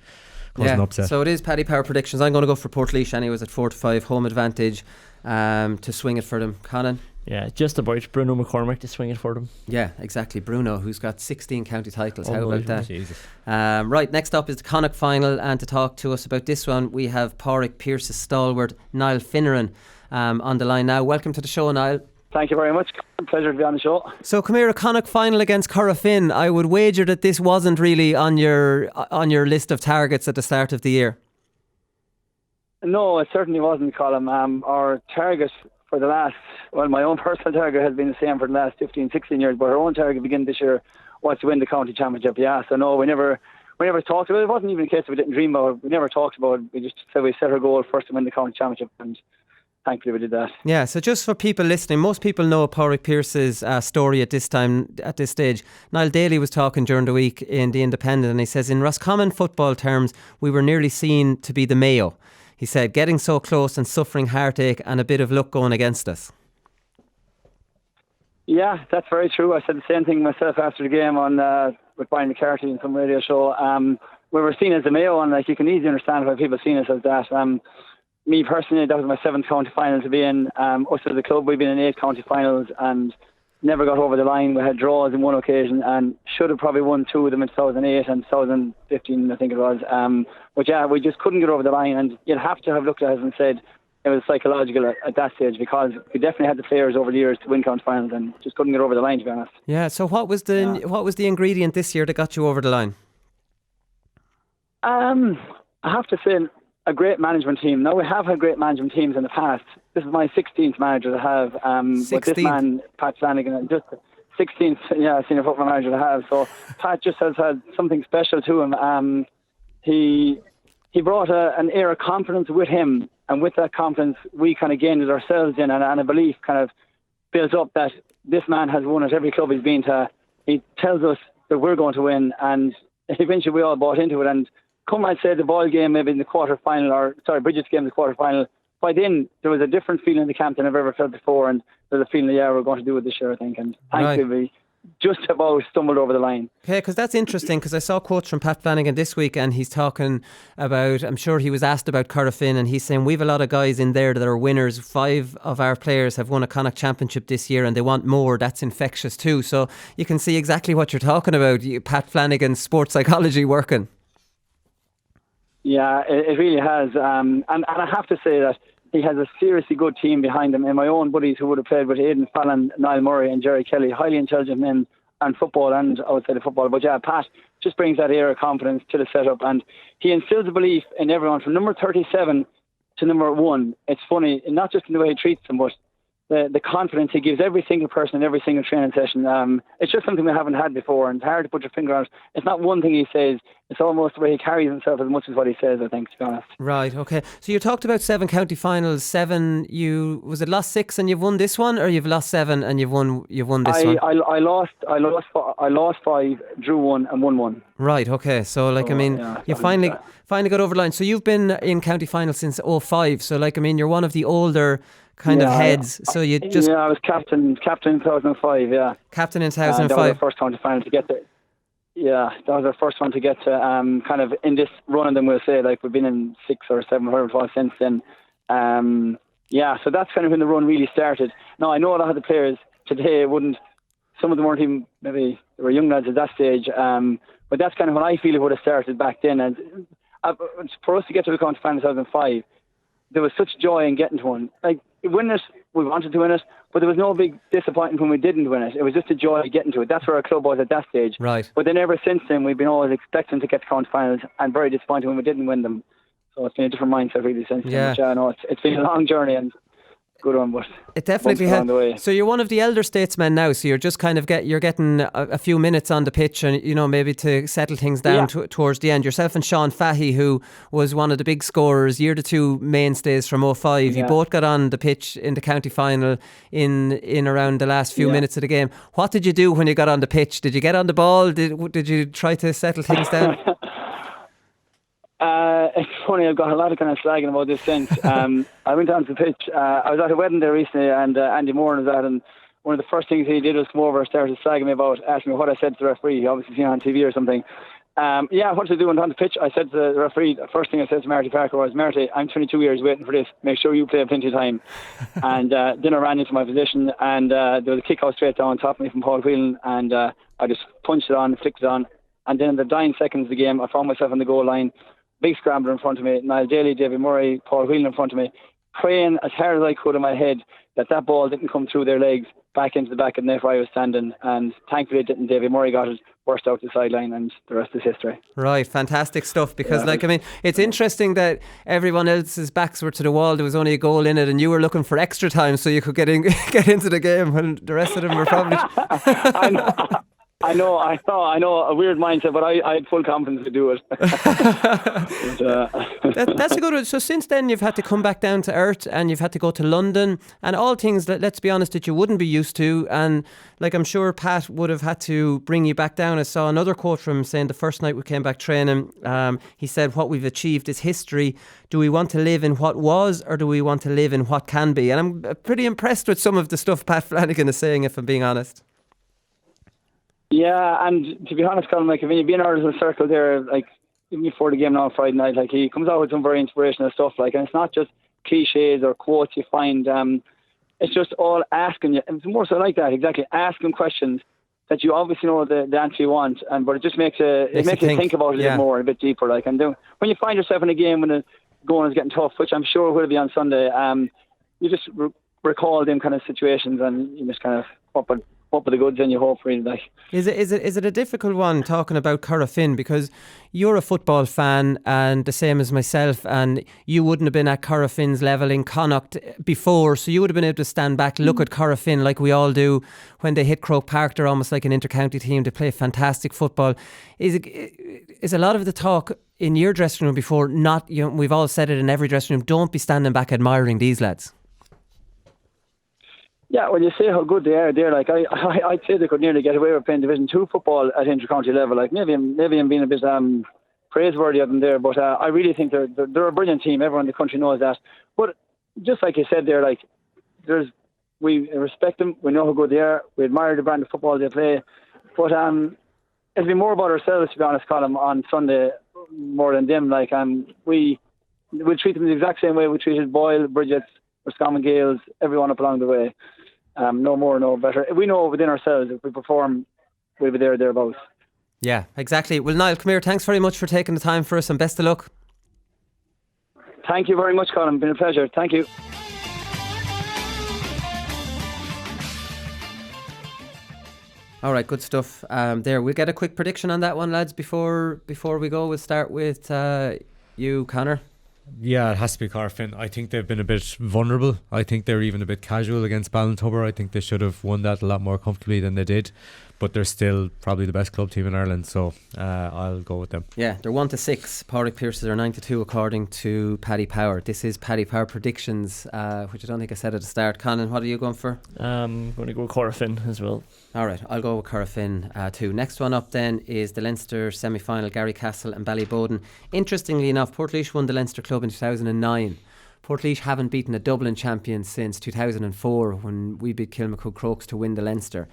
caused an upset. So it is Paddy Power predictions. I'm going to go for Portlaoise anyways at 4-5, home advantage to swing it for them. Conan? Yeah, just about Bruno McCormick to swing it for them. Yeah, exactly. Bruno, who's got 16 county titles. How about that? Jesus. Right, next up is the Connaught final, and to talk to us about this one, we have Padraig Pearce's stalwart, Niall Finneran, on the line now. Welcome to the show, Niall. Thank you very much. Pleasure to be on the show. So come here, a Connaught final against Corrafin. I would wager that this wasn't really on your list of targets at the start of the year. No, it certainly wasn't, Colin. Our target for the last, my own personal target has been the same for the last 15, 16 years, but our own target beginning this year was to win the county championship. Yeah, so no, we never talked about it. It wasn't even a case that we didn't dream about it. We never talked about it. We just said we set our goal first to win the county championship, and thankfully we did that. Yeah, so just for people listening, most people know Padraig Pearce's story at this stage. Niall Daly was talking during the week in The Independent, and he says, in Roscommon football terms, we were nearly seen to be the Mayo. He said, getting so close and suffering heartache and a bit of luck going against us. Yeah, that's very true. I said the same thing myself after the game with Brian Carroll in some radio show. We were seen as the Mayo, and you can easily understand why people seen us as that. Me personally, that was my 7th county final to be in. Us as a club, we've been in 8 county finals and never got over the line. We had draws in one occasion and should have probably won 2 of them in 2008 and 2015, I think it was. But yeah, we just couldn't get over the line, and you'd have to have looked at us and said it was psychological at that stage, because we definitely had the players over the years to win county finals and just couldn't get over the line, to be honest. Yeah, so what was the ingredient this year that got you over the line? I have to say, a great management team. Now, we have had great management teams in the past. This is my 16th manager to have. 16th? With this man, Pat Flanagan, just 16th senior football manager to have. So Pat just has had something special to him. He brought an air of confidence with him, and with that confidence we kind of gained it ourselves in, and a belief kind of built up that this man has won at every club he's been to. He tells us that we're going to win, and eventually we all bought into it. And come, I'd say, the ball game maybe in the Bridget's game in the quarter final, by then there was a different feeling in the camp than I've ever felt before, and there's a feeling we're going to do it this year, I think, and thankfully we just about stumbled over the line. Okay, because that's interesting, because I saw quotes from Pat Flanagan this week, and he's talking about, I'm sure he was asked about Corrafin, and he's saying we've a lot of guys in there that are winners. 5 of our players have won a Connaught championship this year, and they want more. That's infectious too. So you can see exactly what you're talking about. Pat Flanagan's sports psychology working. Yeah, it really has. And I have to say that he has a seriously good team behind him. And my own buddies who would have played with Aidan Fallon, Niall Murray and Jerry Kelly, highly intelligent men and football and outside of football. But yeah, Pat just brings that air of confidence to the setup, and he instills a belief in everyone from number 37 to number 1. It's funny, not just in the way he treats them, but the confidence he gives every single person in every single training session. It's just something we haven't had before, and it's hard to put your finger on it. It's not one thing he says, it's almost the way he carries himself as much as what he says, I think, to be honest. Right, okay. So you talked about 7 county finals. 7, was it lost 6 and you've won this one, or you've lost 7 and you've won this one? I lost 5, drew 1 and won 1. Right, okay. So you finally got over the line. So you've been in county finals since 2005. So you're one of the older kind of heads. So I was captain in 2005. Yeah, captain in 2005. That was our first county final to get there. Yeah, that was our first one to get to kind of in this run, and then we'll say we've been in 6 or 7 or since then. So that's kind of when the run really started. Now, I know a lot of the players today some of them weren't even, maybe they were young lads at that stage, but that's kind of when I feel it would have started back then. And for us to get to the county final in 2005, there was such joy in getting to one. Like, win it, we wanted to win it, but there was no big disappointment when we didn't win it. It was just a joy getting to it. That's where our club was at that stage. Right. But then ever since then, we've been always expecting to get to county finals and very disappointed when we didn't win them. So it's been a different mindset really since then. Which, no, it's been a long journey and good one, but it definitely has. So you're one of the elder statesmen now. So you're just kind of getting a few minutes on the pitch, and maybe to settle things down towards the end. Yourself and Sean Fahey, who was one of the big scorers, year to two mainstays from 2005. You both got on the pitch in the county final in around the last few minutes of the game. What did you do when you got on the pitch? Did you get on the ball? Did you try to settle things down? It's funny, I've got a lot of kind of slagging about this since. I went onto the pitch. I was at a wedding there recently, and Andy Moore was at, and one of the first things he did was come over and started slagging me about, asking me what I said to the referee. He obviously seen it on TV or something. What did I do on the pitch? I said to the referee, the first thing I said to Marty Parker was, Marty, I'm 22 years waiting for this. Make sure you play plenty of time. And then I ran into my position, and there was a kick out straight down top of me from Paul Whelan, and I just punched it on, flicked it on. And then in the dying seconds of the game, I found myself on the goal line. Big scrambler in front of me, Niall Daly, David Murray, Paul Whelan in front of me, praying as hard as I could in my head that ball didn't come through their legs back into the back of the net where I was standing, and thankfully it didn't. David Murray got it, burst out the sideline, and the rest is history. Right, fantastic stuff, because it's interesting that everyone else's backs were to the wall, there was only a goal in it, and you were looking for extra time so you could get into the game, when the rest of them were probably... I know, a weird mindset, but I had full confidence to do it. That's a good one. So since then, you've had to come back down to earth, and you've had to go to London, and all things that, let's be honest, that you wouldn't be used to. And like, I'm sure Pat would have had to bring you back down. I saw another quote from him saying the first night we came back training, he said, what we've achieved is history. Do we want to live in what was, or do we want to live in what can be? And I'm pretty impressed with some of the stuff Pat Flanagan is saying, if I'm being honest. Yeah, and to be honest, Colin, like, when you've been out of the circle there, like, even before the game now on Friday night, like, he comes out with some very inspirational stuff, like, and it's not just cliches or quotes you find, it's just all asking you, and it's more so like that, exactly, asking questions that you obviously know the answer you want, but it just makes you think about it a bit more, a bit deeper, like, and when you find yourself in a game when the going is getting tough, which I'm sure will be on Sunday, you just recall them kind of situations, and you just kind of up with the goods, and you hope really, like. Is it a difficult one talking about Corofin, because you're a football fan and the same as myself, and you wouldn't have been at Corofin's level in Connaught before, so you would have been able to stand back, look at Corofin like we all do when they hit Croke Park. They're almost like an inter-county team. They play fantastic football. Is a lot of the talk in your dressing room before, not, we've all said it in every dressing room, don't be standing back admiring these lads? Yeah, when you say how good they are, they're like, I'd say they could nearly get away with playing Division 2 football at inter-county level. Like, maybe I'm being a bit praiseworthy of them there, but I really think they're a brilliant team. Everyone in the country knows that. But just like you said there, like, we respect them, we know how good they are, we admire the brand of football they play. But it'll be more about ourselves, to be honest, Colin, on Sunday more than them. Like, we'll treat them the exact same way we treated Boyle, Bridget's, Roscommon Gales, everyone up along the way. No more, no better. We know within ourselves, if we perform, we'll be there or thereabouts. Yeah, exactly. Well, Niall, come here. Thanks very much for taking the time for us, and best of luck. Thank you very much, Colin. It's been a pleasure. Thank you. All right, good stuff. There, we'll get a quick prediction on that one, lads, before we go. We'll start with you, Conor. Yeah, it has to be Corofin. I think they've been a bit vulnerable. I think they're even a bit casual against Ballintubber. I think they should have won that a lot more comfortably than they did, but they're still probably the best club team in Ireland, so I'll go with them. Yeah, they're 1-6. Padraig Pearce are 9-2 according to Paddy Power. This is Paddy Power predictions, which I don't think I said at the start. Conan, what are you going for? I'm going to go with Corofin as well. Alright, I'll go with Corofin too. Next one up then is the Leinster semi-final, Garrycastle and Ballyboden. Interestingly enough, Portlaoise won the Leinster club in 2009. Portlaoise haven't beaten a Dublin champion since 2004 when we beat Kilmacud Crokes to win the Leinster.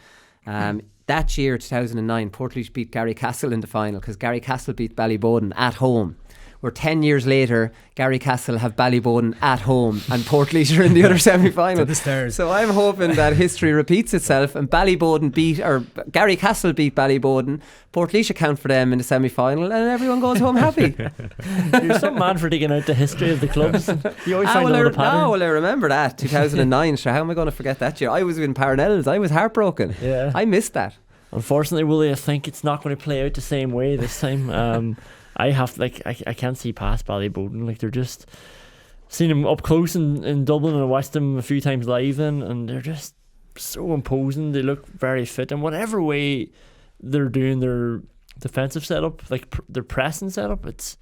That year, 2009, Portlaoise beat Garrycastle in the final because Garrycastle beat Ballyboden at home. where 10 years later Gary Castle have Ballyboden at home and Portlaoise are in the other semi-final. the stairs. So I'm hoping that history repeats itself and Gary Castle beat Ballyboden, Portlaoise account for them in the semi-final, and everyone goes home happy. You're some man for digging out the history of the clubs. You always find out the pattern. Well, I remember that 2009. So how am I going to forget that year? I was in Parnells. I was heartbroken. Yeah, I missed that. Unfortunately, Willie, I think it's not going to play out the same way this time. I can't see past Ballyboden. Like, they're just seen them up close in Dublin, and I watched them a few times live then, and they're just so imposing. They look very fit, and whatever way they're doing their defensive setup, like their pressing setup, it's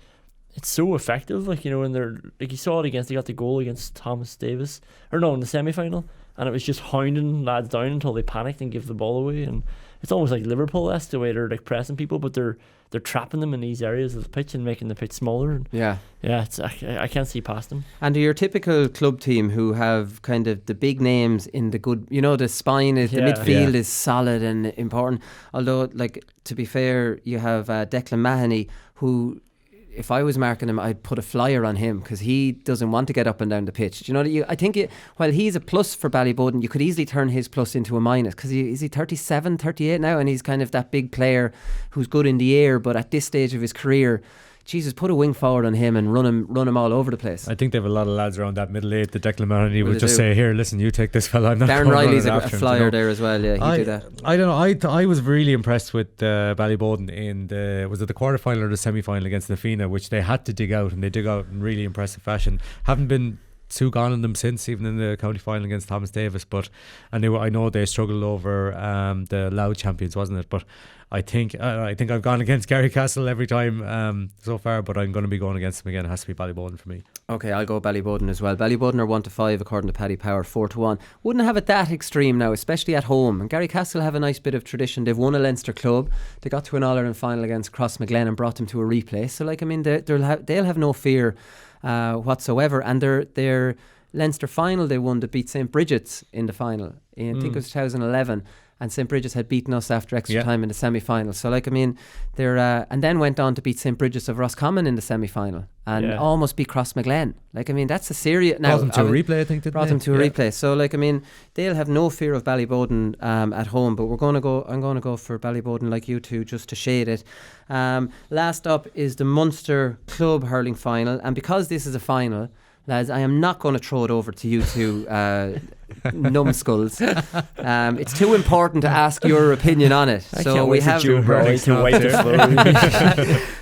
so effective. Like, you know, and they're like, you saw it they got the goal against Thomas Davis, in the semi-final, and it was just hounding lads down until they panicked and give the ball away. And it's almost like Liverpool-esque the way they're like pressing people, but they're trapping them in these areas of the pitch and making the pitch smaller. And yeah, I can't see past them. And your typical club team who have kind of the big names in the good, you know, the spine is the midfield is solid and important. Although, like, to be fair, you have Declan Mahoney, who, if I was marking him, I'd put a flyer on him because he doesn't want to get up and down the pitch. Do you know that? I think while he's a plus for Ballyboden, you could easily turn his plus into a minus because is he 37, 38 now, and he's kind of that big player who's good in the air, but at this stage of his career, Jesus, put a wing forward on him and run him all over the place. I think they have a lot of lads around that middle eight. The Declan Mahoney would just say, "Here, listen, you take this fella." I'm not Darren Riley's a flyer him, there as well. Yeah, he'd do that. I don't know. I was really impressed with Ballyboden in the quarter final or the semi final against Nafina, which they had to dig out, and they dig out in really impressive fashion. Haven't been too gone on them since, even in the county final against Thomas Davis. But I know they struggled over the Louth champions, wasn't it? But I think I've gone against Gary Castle every time so far, but I'm going to be going against them again. It has to be Ballyboden for me. Okay, I'll go Ballyboden as well. Ballyboden are 1-5 according to Paddy Power, 4-1. Wouldn't have it that extreme now, especially at home. And Gary Castle have a nice bit of tradition. They've won a Leinster club. They got to an All-Ireland final against Crossmaglen and brought them to a replay. So, like, I mean, they'll have no fear whatsoever. And their Leinster final they won to beat St. Bridget's in the final. I think it was 2011. And St. Bridget's had beaten us after extra time in the semi-final. So, like, I mean, they're and then went on to beat St. Bridget's of Roscommon in the semi-final and almost beat Crossmaglen. Like, I mean, that's a serious. Now, brought them to a replay, I think. Brought them to a replay. So, like, I mean, they'll have no fear of Ballyboden at home. But I'm going to go for Ballyboden like you two, just to shade it. Last up is the Munster Club hurling final, and because this is a final, lads, I am not going to throw it over to you two numbskulls. It's too important to ask your opinion on it. So we have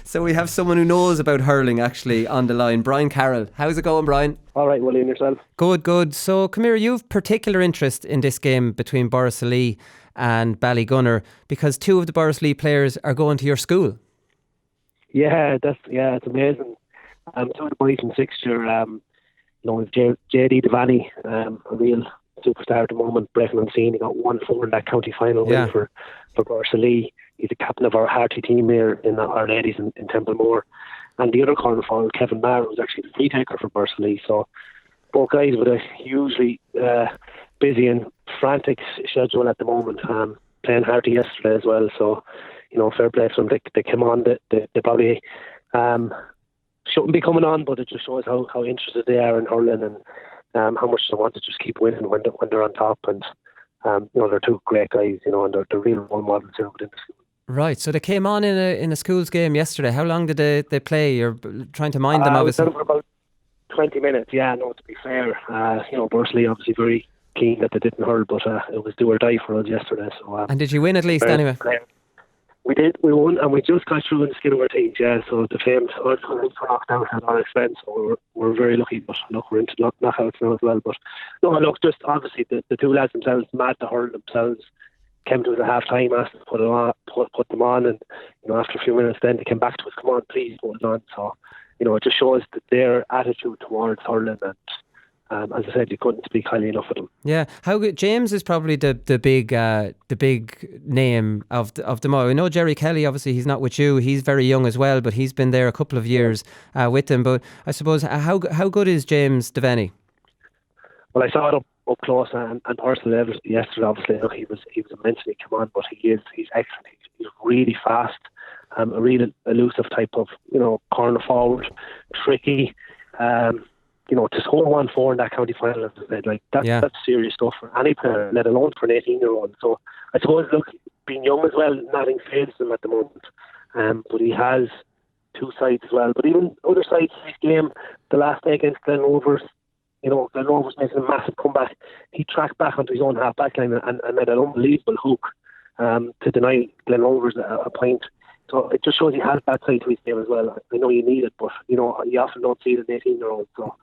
So we have someone who knows about hurling actually on the line. Brian Carroll. How's it going, Brian? All right, Willie, and yourself? Good. So come here, you've particular interest in this game between Borrisoleigh and Ballygunner because two of the Borrisoleigh players are going to your school. Yeah, it's amazing. Some of the boys in sixth year, with JD Devaney, a real superstar at the moment, breaking unseen. He got 1-4 in that county final win for Borrisoleigh. He's the captain of our Harty team here in our ladies in Templemore. And the other corner forward, Kevin Maher, was actually the free taker for Borrisoleigh. So both guys with a hugely busy and frantic schedule at the moment, playing Harty yesterday as well. So, fair play to them. They came on, they probably shouldn't be coming on, but it just shows how interested they are in hurling and how much they want to just keep winning when they're on top. And they're two great guys, and they're real role models here within the school. Right, so they came on in a school's game yesterday. How long did they play? You're trying to mind them, obviously. For about 20 minutes. Yeah, no, to be fair, Borrisoleigh obviously very keen that they didn't hurl, but it was do or die for us yesterday. So and did you win at least anyway? We did. We won, and we just got through in the skin of our teeth. Yeah, so the famed knocked out at our expense. So we're very lucky. But look, we're into knockouts now as well. But no, look, just obviously the two lads themselves, mad to hurl themselves, came to us at half time, asked to put them on, and after a few minutes, then they came back to us. Come on, please put it on. So it just shows that their attitude towards hurling, and as I said, you couldn't speak highly enough of them. Yeah, how good. James is probably the big name of them all. I know Jerry Kelly. Obviously, he's not with you. He's very young as well, but he's been there a couple of years with them. But I suppose how good is James Devaney? Well, I saw it up close and personal yesterday. Obviously, look, he was immensely come on, but he's excellent. He's really fast. a real elusive type of, corner forward, tricky. To score 1-4 in that county final, as I said, that's serious stuff for any player, let alone for an 18-year-old. So I suppose, look, being young as well, nothing fades him at the moment. But he has two sides as well. But even other sides of his game, the last day against Glen Rovers, Glen Rovers making a massive comeback. He tracked back onto his own half-back line and made an unbelievable hook to deny Glen Rovers a point. So it just shows he has that side to his game as well. I know you need it, but you often don't see it in 18-year-olds. So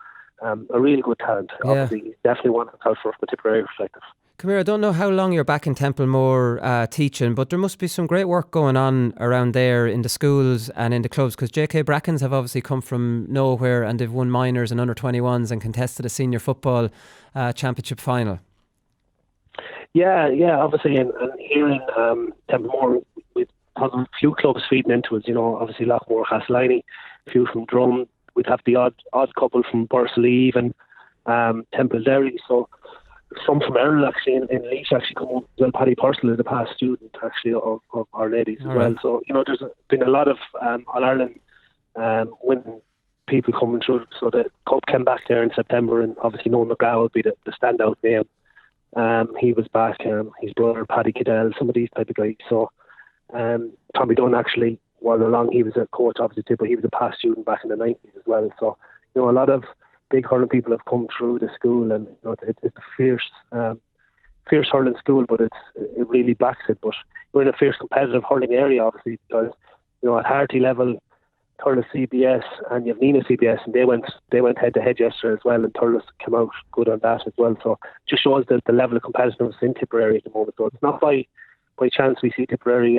a really good talent. Yeah. Obviously, he's definitely one to look out for from a Tipperary perspective. Come here, I don't know how long you're back in Templemore teaching, but there must be some great work going on around there in the schools and in the clubs, because JK Brackens have obviously come from nowhere and they've won minors and under-21s and contested a senior football championship final. Yeah, obviously, and here in Templemore, we've had a few clubs feeding into it. Obviously Lockmore, Castleiney, a few from Drum. We'd have the odd couple from Bursleve and Temple Derry. So some from Errol actually in Laois actually come up. Well, Paddy Power is a past student actually of Our Ladies as well. So there's been a lot of All Ireland winning people coming through. So the cup came back there in September, and obviously Noel McGrath will be the standout name. He was back. His brother Paddy Cadell, some of these type of guys. So Tommy Dunn actually was along. He was a coach obviously too, but he was a past student back in the 90s as well. So a lot of big hurling people have come through the school, and it's a fierce hurling school, but it really backs it. But we're in a fierce competitive hurling area, obviously, because at Harty level, Thurles CBS and you have Nina CBS, and they went head to head yesterday as well, and Thurles came out good on that as well. So it just shows the level of competitiveness in Tipperary at the moment. So it's not by chance we see Tipperary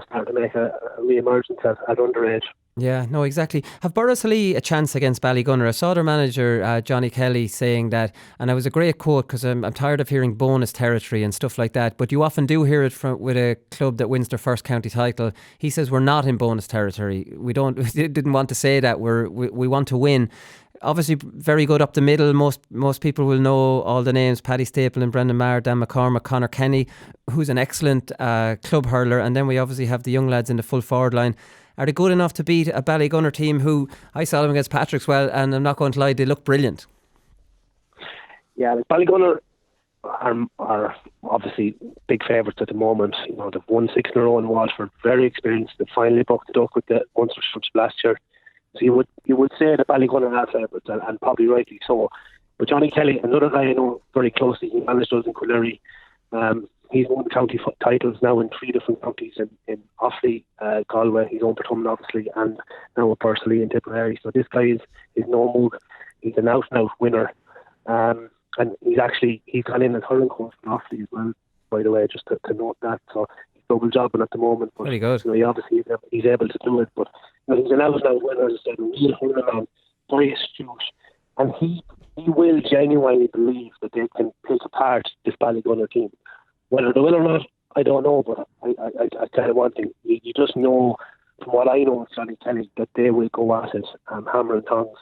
starting to make a re-emergence at underage. Yeah, no, exactly. Have Borrisoleigh a chance against Ballygunner? I saw their manager, Johnny Kelly, saying that, and it was a great quote, because I'm tired of hearing bonus territory and stuff like that, but you often do hear it with a club that wins their first county title. He says we're not in bonus territory. We didn't want to say that. We want to win. Obviously very good up the middle. Most people will know all the names: Paddy Staple and Brendan Maher, Dan McCormack, Conor Kenny, who's an excellent club hurler, and then we obviously have the young lads in the full forward line. Are they good enough to beat a Ballygunner team who I saw them against Patrickswell, and I'm not going to lie, they look brilliant? Yeah, Ballygunner are obviously big favourites at the moment. They've won 6 in a row in Waterford, very experienced. They finally broke the duck with the Munster last year. So you would say that Ballygunner are favourites, and probably rightly so. But Johnny Kelly, another guy I know very closely, he managed us in Coollerry. He's won county titles now in 3 different counties, in Offaly, Galway, his own Portumna obviously, and now with Borrisoleigh and Tipperary. So this guy is no move. He's an out-and-out winner. And he's gone in as hurling coach in Offaly as well, by the way, just to note that. So he's double jobbing at the moment. But, very good. He obviously he's able to do it. But he's an out-and-out winner, as I said, a real hurling man, very astute. And he will genuinely believe that they can pick apart this Ballygunner team. Whether they will or not, I don't know, but I tell you one thing, you just know from what I know of Johnny Kelly that they will go at it, hammer and tongs.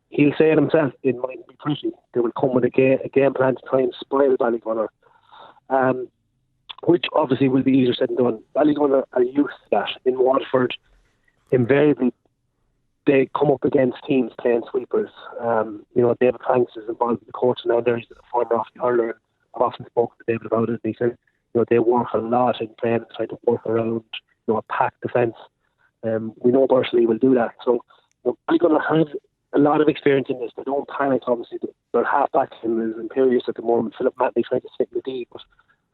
He'll say it himself, it might be pretty. They will come with a game plan to try and spoil Ballygunner, which obviously will be easier said than done. Ballygunner are used to that. In Waterford, invariably, they come up against teams playing sweepers. David Franks is involved in the coach now. There he's a former Offaly hurler. I've often spoken to David about it, and he said, they work a lot in playing, trying to work around, a packed defence. We know Borrisoleigh will do that. So, I'm going to have a lot of experience in this. They don't panic, obviously. Their half-back team is imperious at the moment. Philip Matney trying to sit in the D, but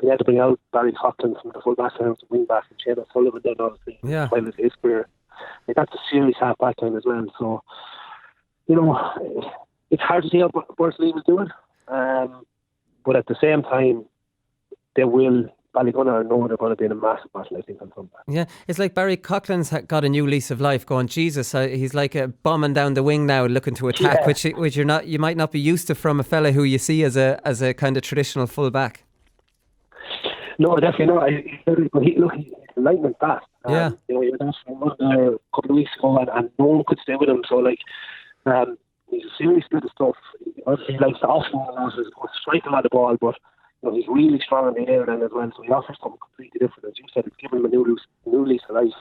we had to bring out Barry Coughlin from the full-back line to wing-back, and Shane Sullivan then, obviously, while it's his career. That's a serious half-back line as well. So, it's hard to see how Borrisoleigh will do it. But at the same time, Ballygunner know they're going to be in a massive battle, I think, on Sunday. Yeah, it's like Barry Coughlin's got a new lease of life going, Jesus, he's like bombing down the wing now looking to attack, which you might not be used to from a fella who you see as a kind of traditional full-back. No, definitely not. He's lightning fast. He was asked for one there a couple of weeks ago, and no one could stay with him. So, he's a serious bit of stuff. He likes to offload strike a lot of ball, but he's really strong in the air then as well. So he offers something completely different. As you said, it's given him a new lease of life.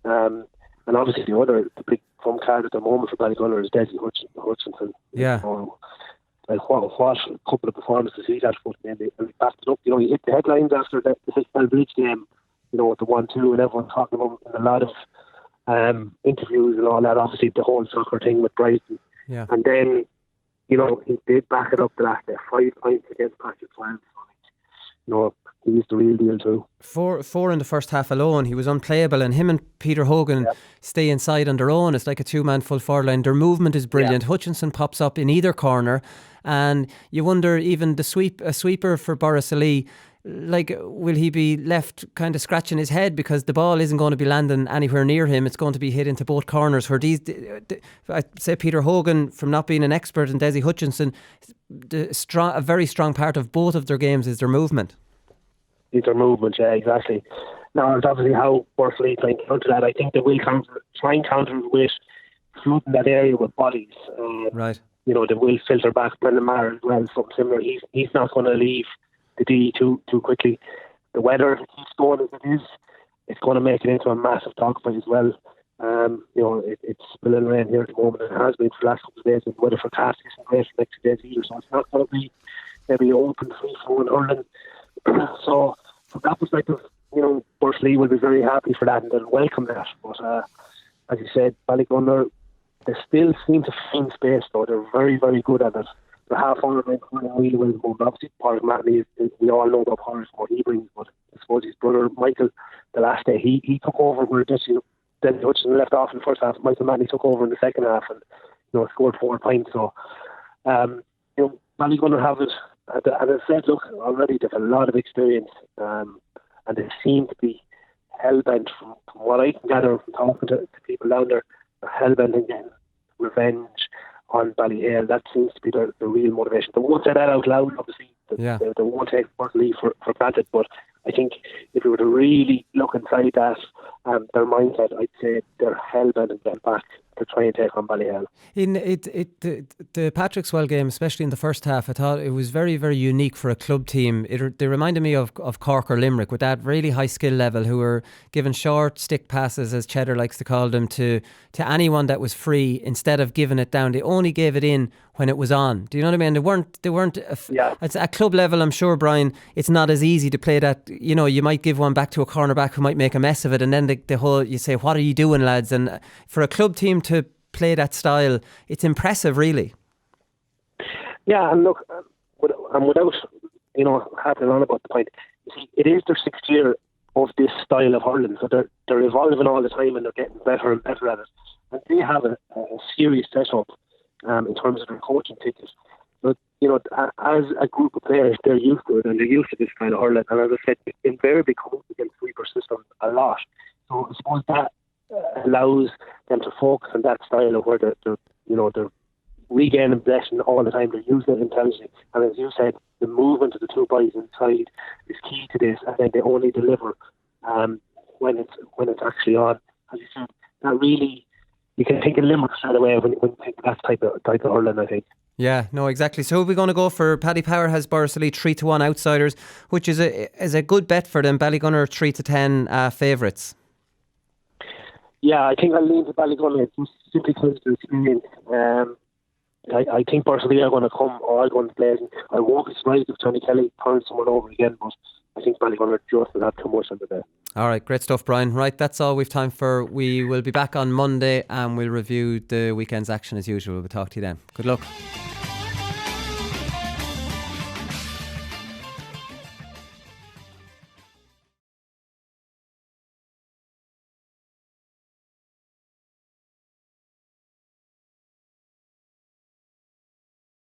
And obviously the big trump card at the moment for Ballygunner is Desi Hutchinson. Yeah. Like what a couple of performances he's had for them, and he backed it up. You know, he hit the headlines after the Hickman Bridge game, you know, with the 1-2, and everyone talking about him in a lot of interviews and all that. Obviously, the whole soccer thing with Brighton. Yeah. And then, you know, he did back it up the last day, 5 points against Patrick Pearce. You know, he's the real deal too. Four in the first half alone. He was unplayable, and him and Peter Hogan stay inside on their own. It's like a two-man full forward line. Their movement is brilliant. Hutchinson pops up in either corner, and you wonder, even a sweeper for Boris Ali, like, will he be left kind of scratching his head because the ball isn't going to be landing anywhere near him? It's going to be hit into both corners. Where I'd say Peter Hogan, from not being an expert, and Desi Hutchinson, a very strong part of both of their games is their movement. It's their movement, yeah, exactly. Now, it's obviously how Borsley trying to counter that. I think they will try and counter with flooding that area with bodies. Right. You know, they will filter back Brendan Maher as well, something similar. He's not going to leave the D too quickly. The weather, if it keeps going as it is, it's going to make it into a massive dogfight as well. You know, it's spilling rain here at the moment, and it has been for the last couple of days, and the weather forecast isn't great for the next 2 days either, so it's not going to be maybe open, free-flowing hurling. So, from that perspective, you know, Borsley will be very happy for that and they'll welcome that. But as you said, Ballygunner, they still seem to find space though. They're very, very good at it. They're half-hour line really well moved. Obviously, Padraig Matney, we all know about Padraig, what he brings, but I suppose his brother Michael, the last day, he took over where Desi Hutchinson left off in the first half. Michael Matney took over in the second half and, you know, scored 4 points. So, you know, Ballygunner have it. And as I said, look, already they've a lot of experience, and they seem to be hell-bent, from what I can gather from talking to people down there, they're hell-bent on getting revenge on Ballyhale. That seems to be the real motivation. They won't say that out loud, obviously. They won't take Berkeley for granted, but I think if you were to really look inside that, their mindset, I'd say they're hell-bent on getting back to try and take on Ballyhale. In the Patrick Swell game, especially in the first half, I thought it was very, very unique for a club team. They reminded me of Cork or Limerick, with that really high skill level, who were giving short stick passes, as Cheddar likes to call them, to anyone that was free, instead of giving it down. They only gave it in when it was on. Do you know what I mean? They weren't. At club level, I'm sure, Brian, it's not as easy to play that. You know, you might give one back to a cornerback who might make a mess of it, and then the whole, you say, what are you doing, lads? And for a club team to play that style, it's impressive, really. Yeah, and look, without, you know, harping on about the point, you see, it is their 6th year of this style of hurling, so they're evolving all the time and they're getting better and better at it. And they have a serious setup in terms of their coaching tickets. But, you know, as a group of players, they're used to it and they're used to this kind of hurling. And as I said, it invariably come up against sweeper systems a lot. So I suppose that allows them to focus on that style of where they're regaining possession all the time. They're using it intelligently. And as you said, the movement of the two boys inside is key to this. And then they only deliver when it's actually on. As you said, that really, you can think of Limerick straight away when you think of that type of hurling, I think. Yeah, no, exactly. So who are we going to go for? Paddy Power has Borsley 3-1 outsiders, which is a good bet for them. Ballygunner 3-10 favourites. Yeah, I think I'll lean to Ballygunner just simply because of the experience. I think Borsley are going to come all guns blazing. I won't be surprised if Johnny Kelly turns someone over again, but I think Ballygunner just will have too much under there. All right, great stuff, Brian. Right, that's all we've time for. We will be back on Monday and we'll review the weekend's action as usual. We'll talk to you then. Good luck.